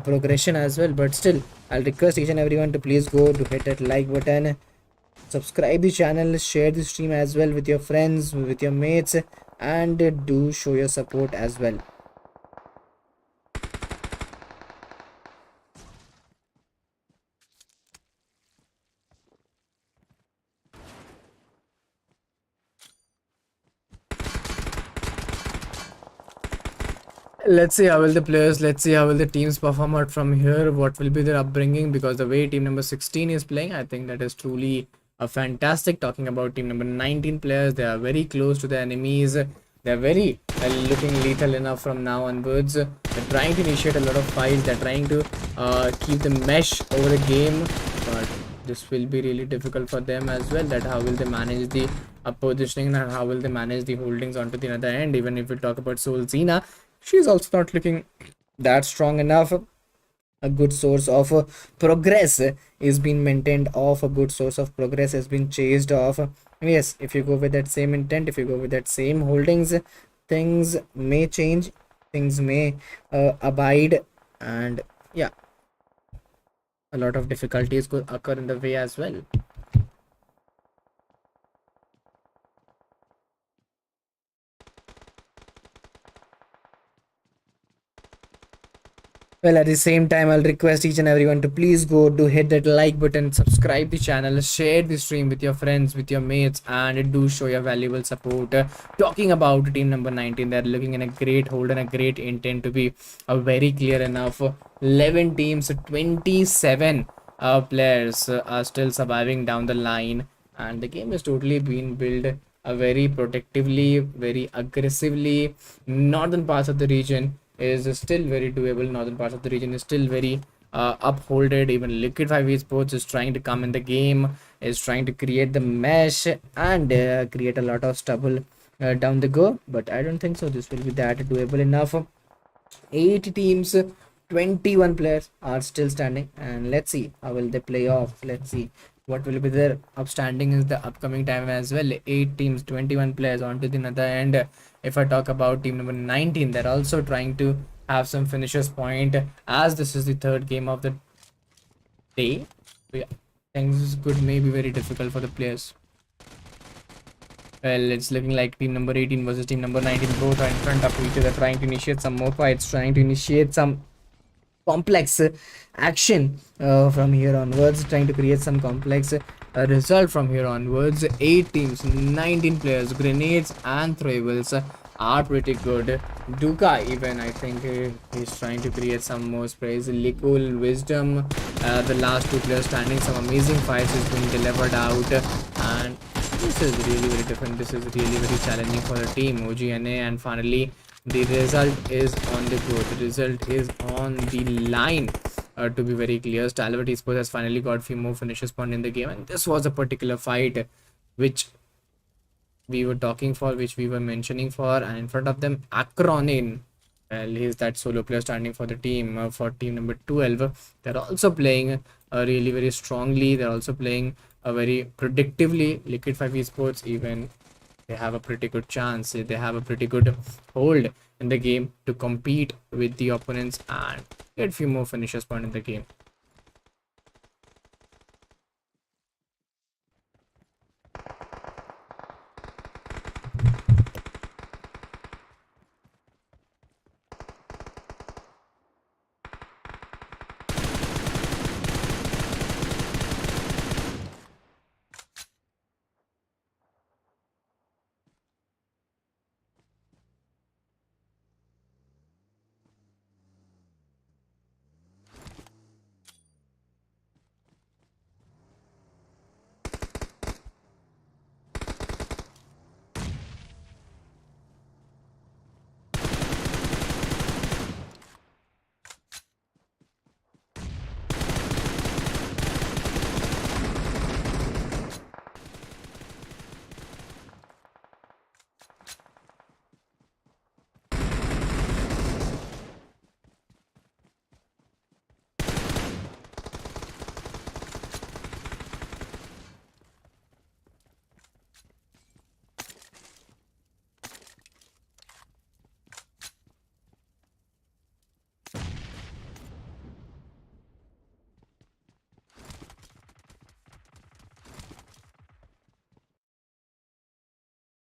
progression as well. But still, I'll request each and everyone to please go to hit that like button, subscribe the channel, share the stream as well with your friends, with your mates, and do show your support as well. Let's see how will the players, let's see how will the teams perform out from here, what will be their upbringing, because the way team number 16 is playing, I think that is truly a fantastic. Talking about team number 19 players, they are very close to the enemies, they're very looking lethal enough from now onwards. They're trying to initiate a lot of fights, they're trying to keep the mesh over the game, but this will be really difficult for them as well, that how will they manage the positioning and how will they manage the holdings onto the other end. Even if we talk about Soul Zena, she's also not looking that strong enough. A good source of progress is being maintained off, a good source of progress has been chased off. Yes, if you go with that same intent, if you go with that same holdings, things may change, things may abide, and yeah, a lot of difficulties could occur in the way as well. Well, at the same time, I'll request each and everyone to please go to hit that like button, subscribe the channel, share the stream with your friends, with your mates, and do show your valuable support. Talking about team number 19, they're looking in a great hold and a great intent to be very clear enough. 11 teams, 27 players are still surviving down the line, and the game is totally being built very protectively, very aggressively. Northern parts of the region is still very doable. Northern parts of the region is still very upholded. Even Liquid5 eSports is trying to come in the game, is trying to create the mesh and create a lot of stubble down the go. But I don't think so. This will be that doable enough. 8 teams, 21 players are still standing, and let's see how will they play off. Let's see what will be their upstanding in the upcoming time as well. 8 teams, 21 players onto the other end. If I talk about team number 19, they're also trying to have some finishers point, as this is the third game of the day. So yeah, things could may be very difficult for the players. Well, it's looking like team number 18 versus team number 19. Both are in front of each other, trying to initiate some more fights, trying to initiate some complex action from here onwards, trying to create some complex result from here onwards. 8 teams, 19 players, grenades and throwables are pretty good. Duka, even I think he's trying to create some more sprays. Liquid Wisdom, the last 2 players standing, some amazing fights is being delivered out, and this is really very different. This is really very challenging for the team OGNA, and finally the result is on the go. The result is on the line. To be very clear, Stalwart Esports has finally got few more finishes point in the game, and this was a particular fight which we were talking for, which we were mentioning for, and in front of them, Acronin. Well, he's that solo player standing for the team, for team number 12. They're also playing really very strongly. They're also playing very predictively. Liquid5 Esports, even they have a pretty good chance. They have a pretty good hold in the game to compete with the opponents and get few more finishes point in the game.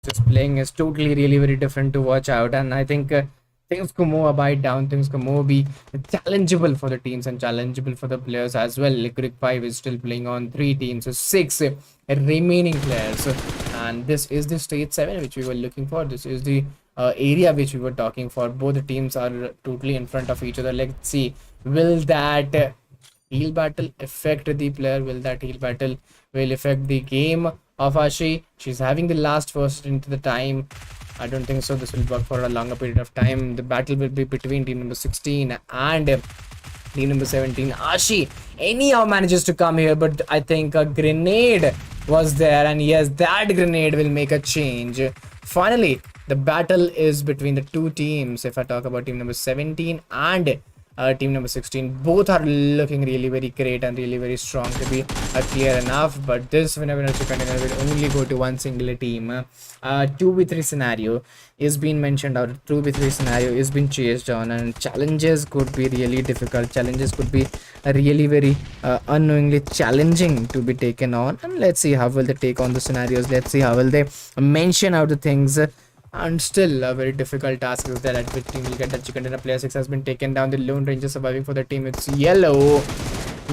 just playing is totally really very different to watch out, and I think things could more abide down, things could more be challengeable for the teams and challengeable for the players as well. Liquid 5 is still playing on 3 teams, so 6 remaining players, and this is the stage 7 which we were looking for. This is the area which we were talking for. Both the teams are totally in front of each other. Let's see, will that heal battle affect the player? Will that heal battle will affect the game of Ashi? She's having the last first into the time. I don't think so. This will work for a longer period of time. The battle will be between team number 16 and team number 17. Ashi anyhow manages to come here, but I think a grenade was there, and yes, that grenade will make a change. Finally, the battle is between the 2 teams. If I talk about team number 17 and team number 16, both are looking really very great and really very strong to be clear enough, but this winner container will only go to one single team. 2v3 scenario is being mentioned out. 2v3 scenario is being chased on, and challenges could be really difficult. Challenges could be really very unknowingly challenging to be taken on, and let's see how will they take on the scenarios. Let's see how will they mention out the things. And still a very difficult task is there, at which team will get that chicken dinner. Player 6 has been taken down. The Lone Ranger surviving for the team. It's yellow.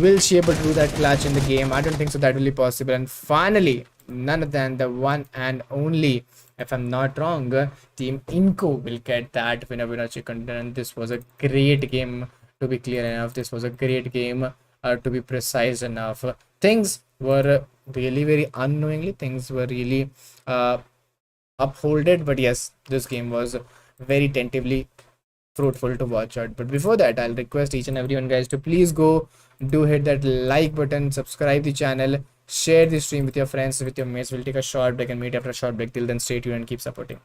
Will she able to do that clutch in the game? I don't think so that will be possible. And finally, none other than the one and only, if I'm not wrong, team INCO will get that winner chicken dinner. And this was a great game, to be clear enough. This was a great game, to be precise enough. Things were really very unknowingly. Things were really upholded, but yes, this game was very tentatively fruitful to watch out. But before that, I'll request each and everyone guys to please go do hit that like button, subscribe the channel, share the stream with your friends, with your mates. We'll take a short break and meet after a short break. Till then, stay tuned and keep supporting.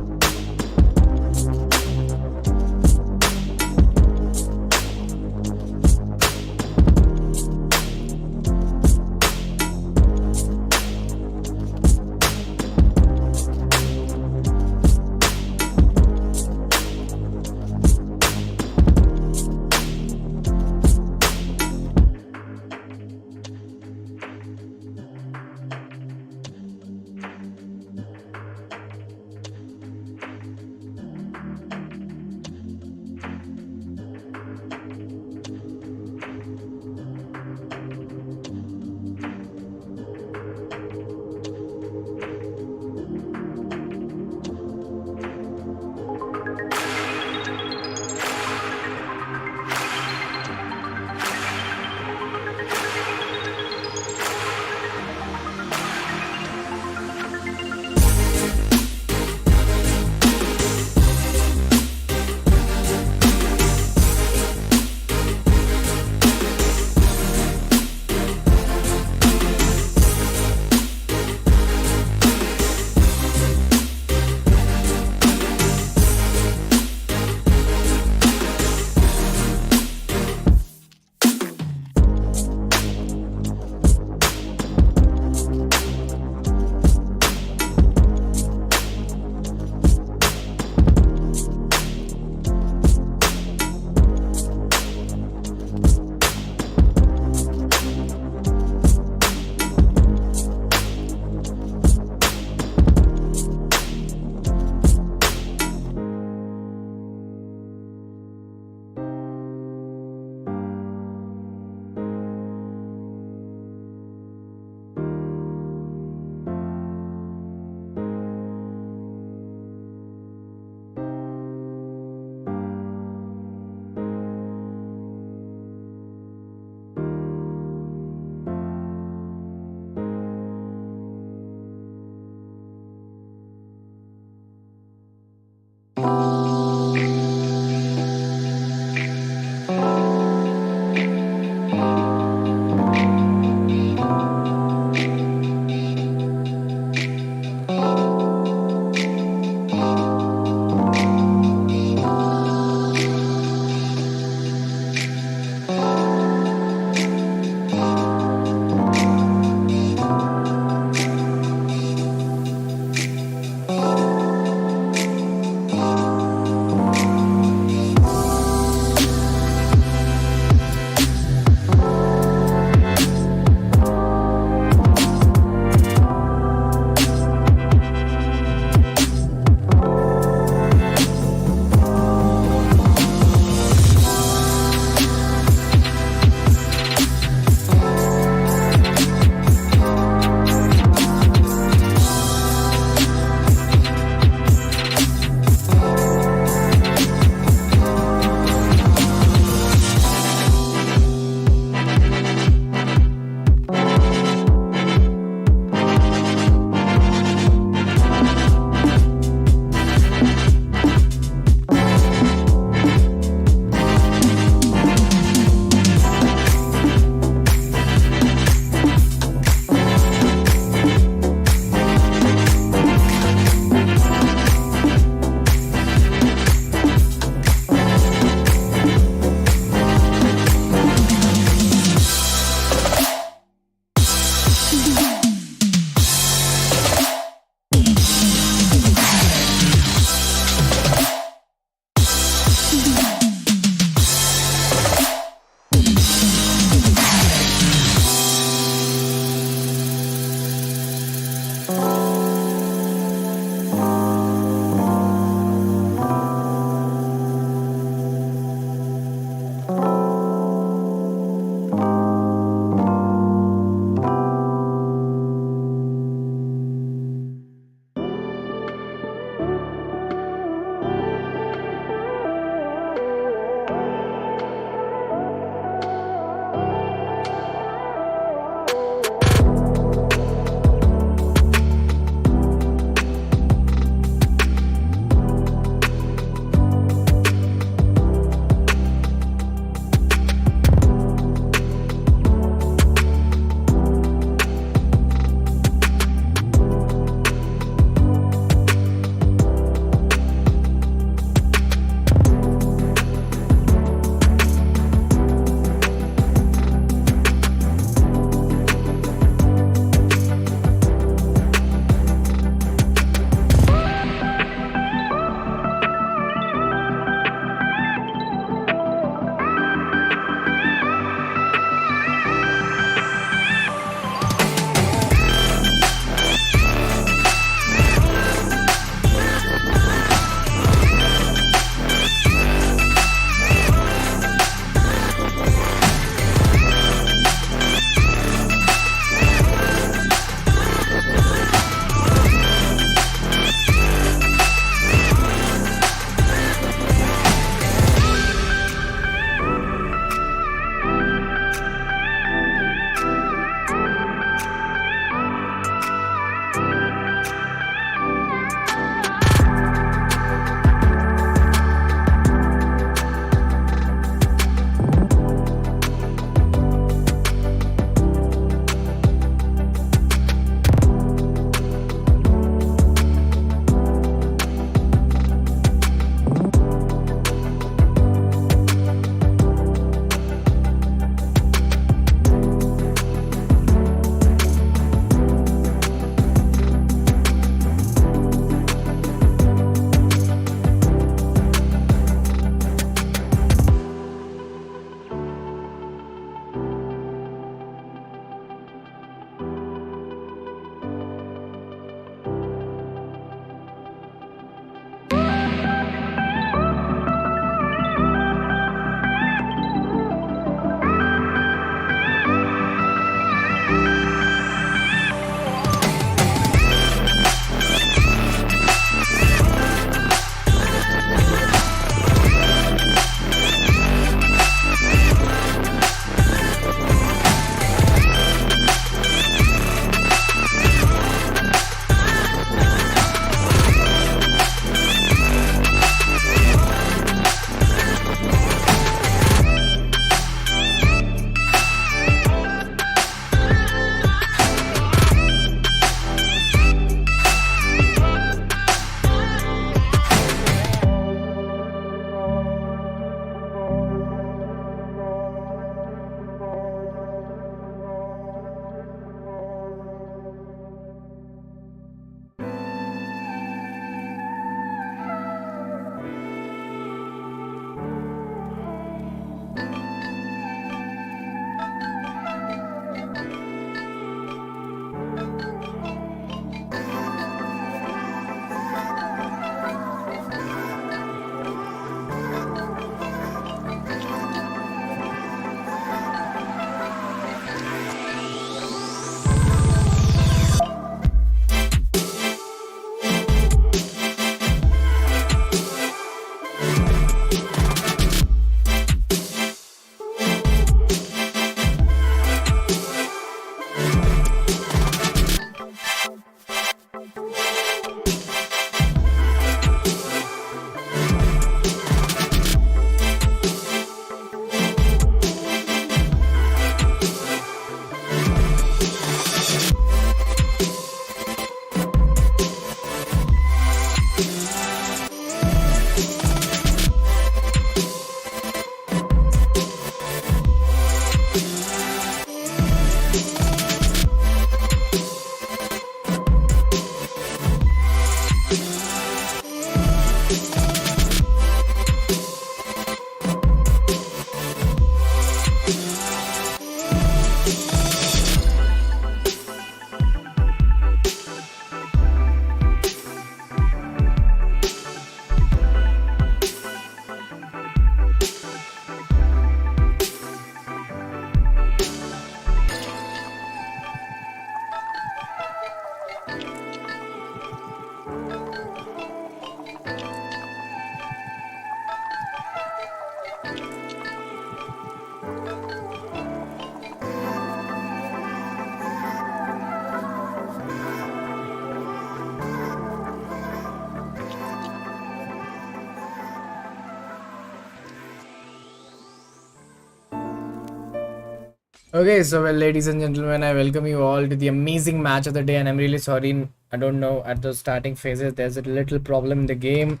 Okay, so well, ladies and gentlemen, I welcome you all to the amazing match of the day, and I'm really sorry. I don't know, at the starting phases, there's a little problem in the game.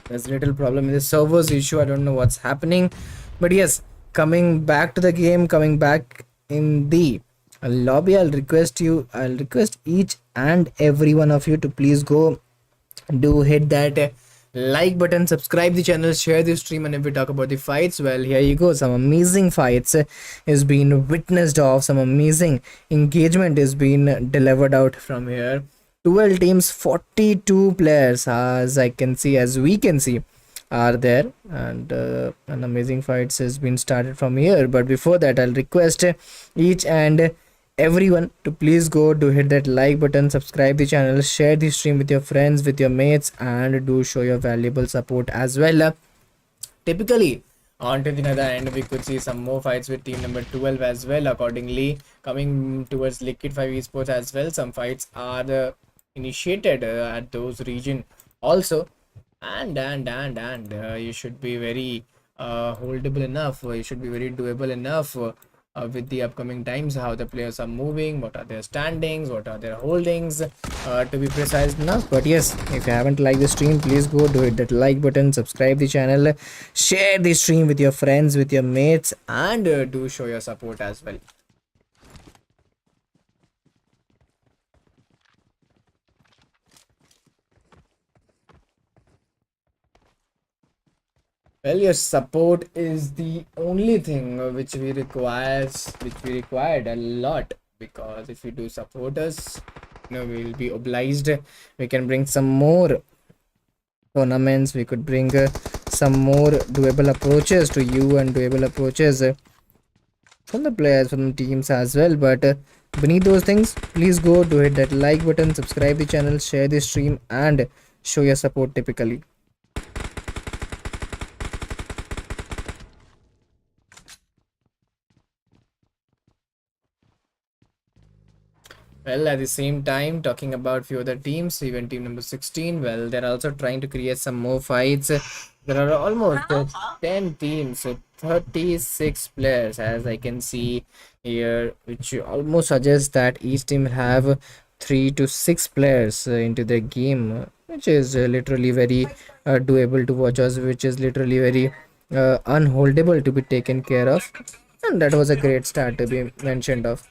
There's a little problem in the servers issue. I don't know what's happening, but yes, coming back to the game, coming back in the lobby, I'll request each and every one of you to please go do hit that like button, subscribe the channel, share the stream. And if we talk about the fights, well, here you go, some amazing fights is being witnessed of, some amazing engagement is being delivered out from here. 12 teams, 42 players, as I can see, as we can see, are there, and an amazing fights has been started from here. But before that, I'll request each and everyone to please go to hit that like button, subscribe the channel, share the stream with your friends, with your mates, and do show your valuable support as well. Typically, on to the other end, we could see some more fights with team number 12 as well. Accordingly, coming towards Liquid5 eSports as well, some fights are initiated at those region also. And you should be very holdable enough, you should be very doable enough with the upcoming times, how the players are moving, what are their standings, what are their holdings, to be precise enough. But yes, if you haven't liked the stream, please go do hit that like button, subscribe the channel, share the stream with your friends, with your mates, and do show your support as well. Well, your support is the only thing which we required a lot, because if you do support us, we'll be obliged. We can bring some more tournaments. We could bring some more doable approaches to you, and doable approaches from the players, from the teams as well. But beneath those things, please go to hit that like button, subscribe the channel, share the stream, and show your support typically. Well, at the same time, talking about few other teams, even team number 16, well, they're also trying to create some more fights. There are almost 10 teams, so 36 players, as I can see here, which almost suggests that each team have 3 to 6 players into their game, which is literally very doable to watch us, which is literally very unholdable to be taken care of. And that was a great start to be mentioned of.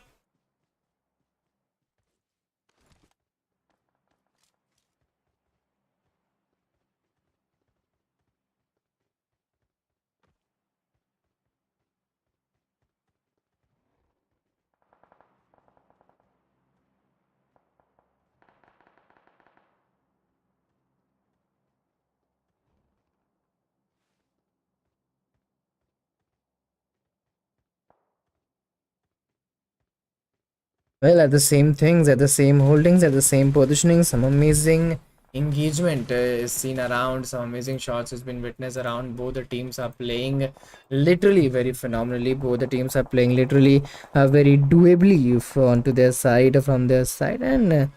Well, at the same things, at the same holdings, at the same positioning, some amazing engagement is seen around. Some amazing shots has been witnessed around. Both the teams are playing literally very phenomenally. Both the teams are playing literally very doably onto their side, from their side, and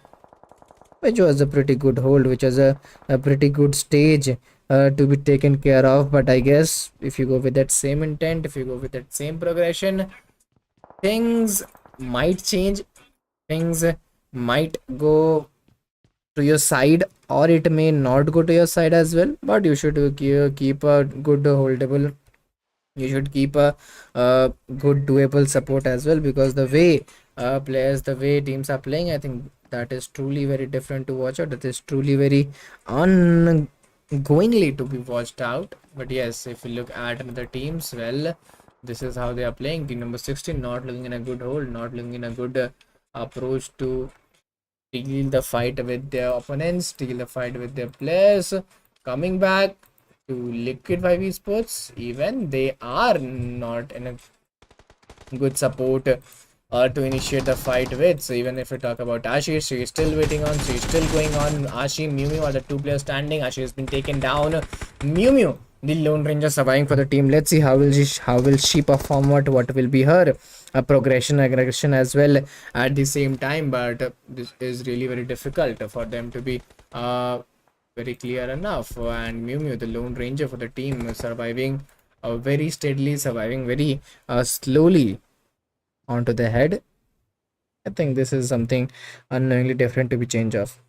which was a pretty good hold, which was a pretty good stage to be taken care of. But I guess if you go with that same intent, if you go with that same progression, things might change, things might go to your side, or it may not go to your side as well. But you should keep a good holdable, you should keep a good doable support as well, because the way players, the way teams are playing, I think that is truly very different to watch out. That is truly very ongoingly to be watched out. But yes, if you look at another teams, well, this is how they are playing. Team number 16 not looking in a good hold, not looking in a good approach to deal the fight with their opponents, deal the fight with their players. Coming back to Liquid5 eSports, even they are not in a good support to initiate the fight with. So even if we talk about Ashish, she is still waiting on, she is still going on. Ashi, Mew Mew are the two players standing. Ashi has been taken down. Mew Mew, the Lone Ranger, surviving for the team. Let's see how will she perform, what will be her progression, aggression as well at the same time. But this is really very difficult for them to be very clear enough. And Mew Mew, the Lone Ranger for the team, surviving very steadily, surviving very slowly onto the head. I think this is something unknowingly different to be changed off.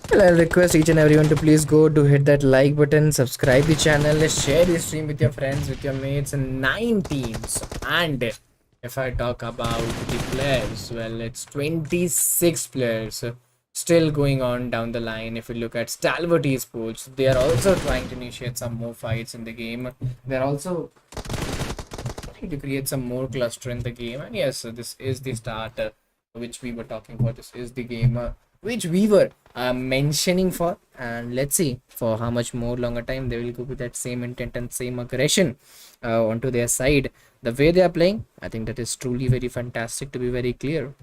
Well, I'll request each and everyone to please go to hit that like button, subscribe the channel, share the stream with your friends, with your mates, and 9 teams. And if I talk about the players, well, it's 26 players still going on down the line. If you look at Stalwart eSports, they are also trying to initiate some more fights in the game. They're also trying to create some more cluster in the game. And yes, so this is the start which we were talking about. This is the game which we were mentioning for, and let's see for how much more longer time they will go with that same intent and same aggression onto their side. The way they are playing, I think that is truly very fantastic, to be very clear.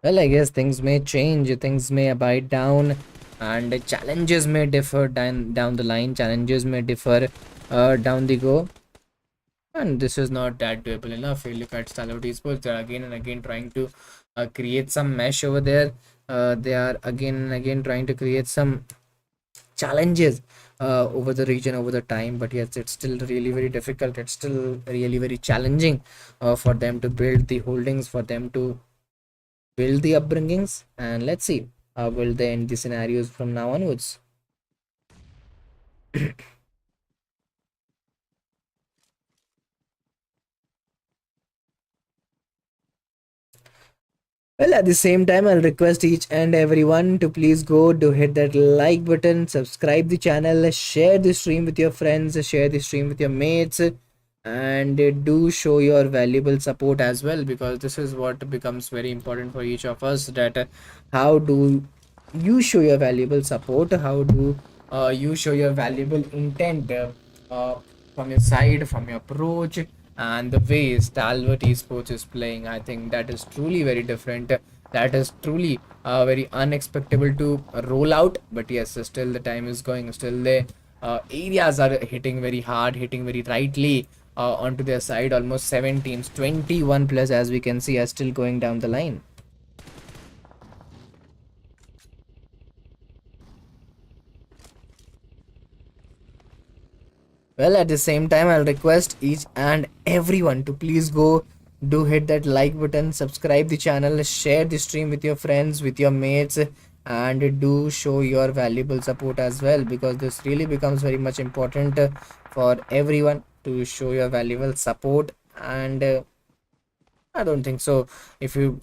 Well, I guess things may change, things may abide down, and the challenges may differ down the line. Challenges may differ down the go, and this is not that doable enough. If you look at Stalwart Esports, they're again and again trying to create some mesh over there. They are again and again trying to create some challenges over the region, over the time, but yes, it's still really very difficult. It's still really very challenging for them to build the holdings, for them to build the upbringings, and let's see how will they end the scenarios from now onwards. Well, at the same time, I'll request each and everyone to please go to hit that like button, subscribe the channel, share the stream with your friends, share the stream with your mates, and do show your valuable support as well, because this is what becomes very important for each of us. That how do you show your valuable support? How do you show your valuable intent uh, from your side, from your approach, and the way Stalwart Esports is playing? I think that is truly very different. That is truly very unexpected to roll out. But yes, still the time is going. Still the areas are hitting very hard, hitting very rightly onto their side. Almost 7 teams, 21 plus, as we can see, are still going down the line. Well, at the same time, I'll request each and everyone to please go do hit that like button, subscribe the channel, share the stream with your friends, with your mates, and do show your valuable support as well, because this really becomes very much important for everyone to show your valuable support. And I don't think so. If if you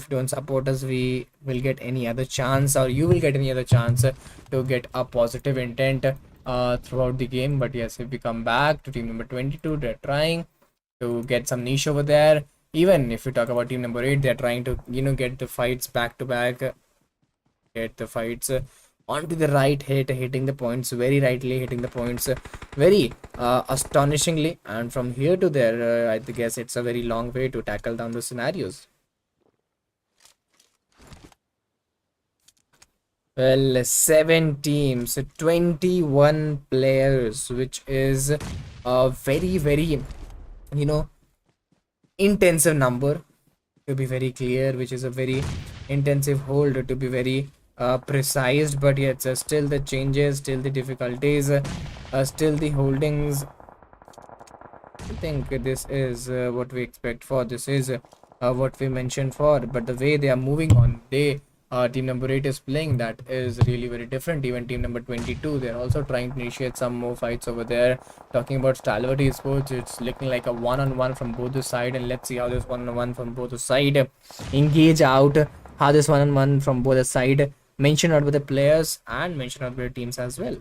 don't support us, we will get any other chance, or you will get any other chance to get a positive intent throughout the game. But yes, if we come back to team number 22, they're trying to get some niche over there. Even if we talk about team number 8, they're trying to get the fights back to back, get the fights onto the right, hitting the points very rightly, hitting the points very astonishingly. And from here to there, I guess it's a very long way to tackle down the scenarios. Well, 7 teams, 21 players, which is a very, very, you know, intensive number, to be very clear, which is a very intensive hold, to be very precise. But yet still the changes, still the difficulties, still the holdings. I think this is what we expect for. This is what we mentioned for. But the way they are moving on, team number 8 is playing, that is really very different. Even team number 22, they're also trying to initiate some more fights over there. Talking about Stalwart Esports, it's looking like a one-on-one from both the side, and let's see how this one-on-one from both the side engage out. How this one-on-one from both the side mentioned out by the players and mentioned out by the teams as well.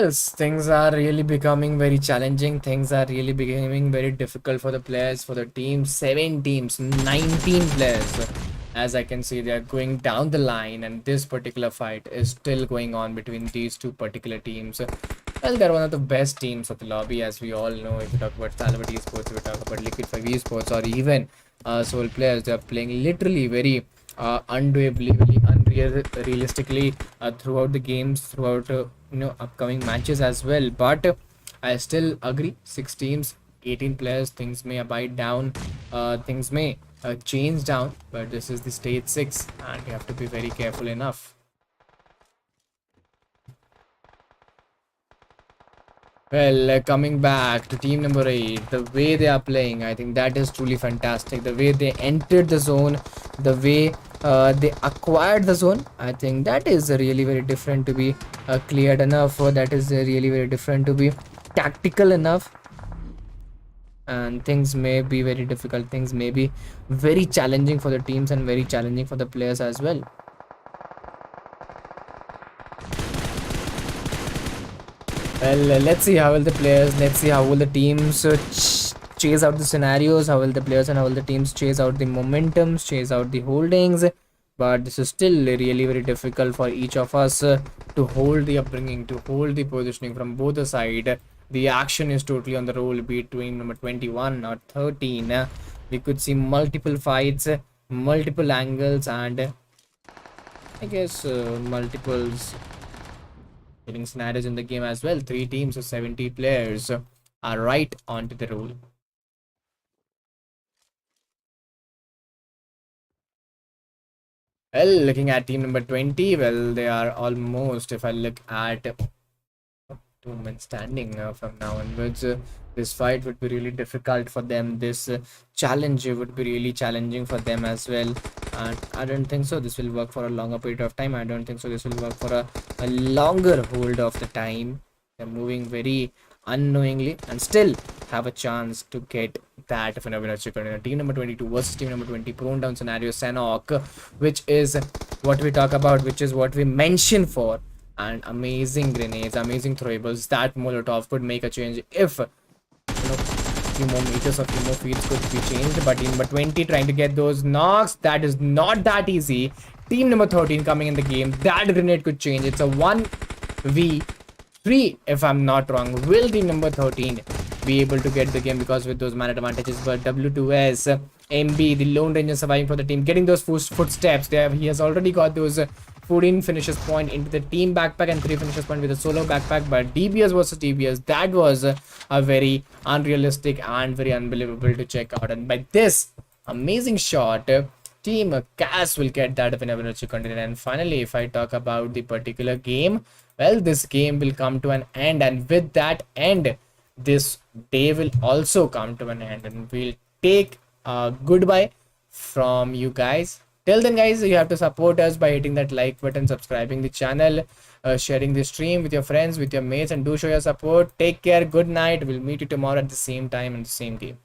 Well, things are really becoming very challenging. Things are really becoming very difficult for the players, for the team. 7 teams, 19 players. As I can see, they are going down the line, and this particular fight is still going on between these two particular teams. Well, they're one of the best teams of the lobby, as we all know. If we talk about STALWART eSports, if we talk about Liquid5 eSports, or even Soul players, they are playing literally very undoably, unrealistically throughout the games, throughout upcoming matches as well. But I still agree, 6 teams, 18 players, things may abide down, things may change down, but this is the stage 6 and you have to be very careful enough. Well, coming back to team number 8, the way they are playing, I think that is truly fantastic. The way they entered the zone, the way they acquired the zone, I think that is really very different to be cleared enough. That is really very different to be tactical enough. And things may be very difficult. Things may be very challenging for the teams and very challenging for the players as well. Well, let's see how will the players, let's see how will the teams chase out the scenarios, how will the players and how will the teams chase out the momentums, chase out the holdings. But this is still really very difficult for each of us to hold the upbringing, to hold the positioning from both the side. The action is totally on the roll between number 21 or 13. We could see multiple fights, multiple angles, and I guess multiples scenarios in the game as well. 3 teams of 70 players are right onto the roll. Well, looking at team number 20, well, they are almost, if I look at 2 men standing from now onwards, this fight would be really difficult for them. This challenge would be really challenging for them as well. And I don't think so this will work for a longer period of time. I don't think so this will work for a longer hold of the time. They're moving very unknowingly and still have a chance to get that phenomenal chicken. Team number 22 versus team number 20, prone down scenario Sanok, which is what we talk about, which is what we mention for. And amazing grenades, amazing throwables. That Molotov could make a change if few more meters or few more feet could be changed. But team number 20 trying to get those knocks, that is not that easy. Team number 13 coming in the game, that grenade could change. It's a 1v3 if I'm not wrong. Will team number 13 be able to get the game because with those man advantages? But W2S MB, the Lone Ranger surviving for the team, getting those footsteps there. He has already got those 14 finishes point into the team backpack and 3 finishes point with a solo backpack. But DBS versus DBS, that was a very unrealistic and very unbelievable to check out. And by this amazing shot, team CAS will get that phenomenal content. And finally, if I talk about the particular game, well, this game will come to an end, and with that end, this day will also come to an end, and we'll take a goodbye from you guys. Till then, guys, you have to support us by hitting that like button, subscribing the channel, sharing the stream with your friends, with your mates, and do show your support. Take care. Good night. We'll meet you tomorrow at the same time and the same game.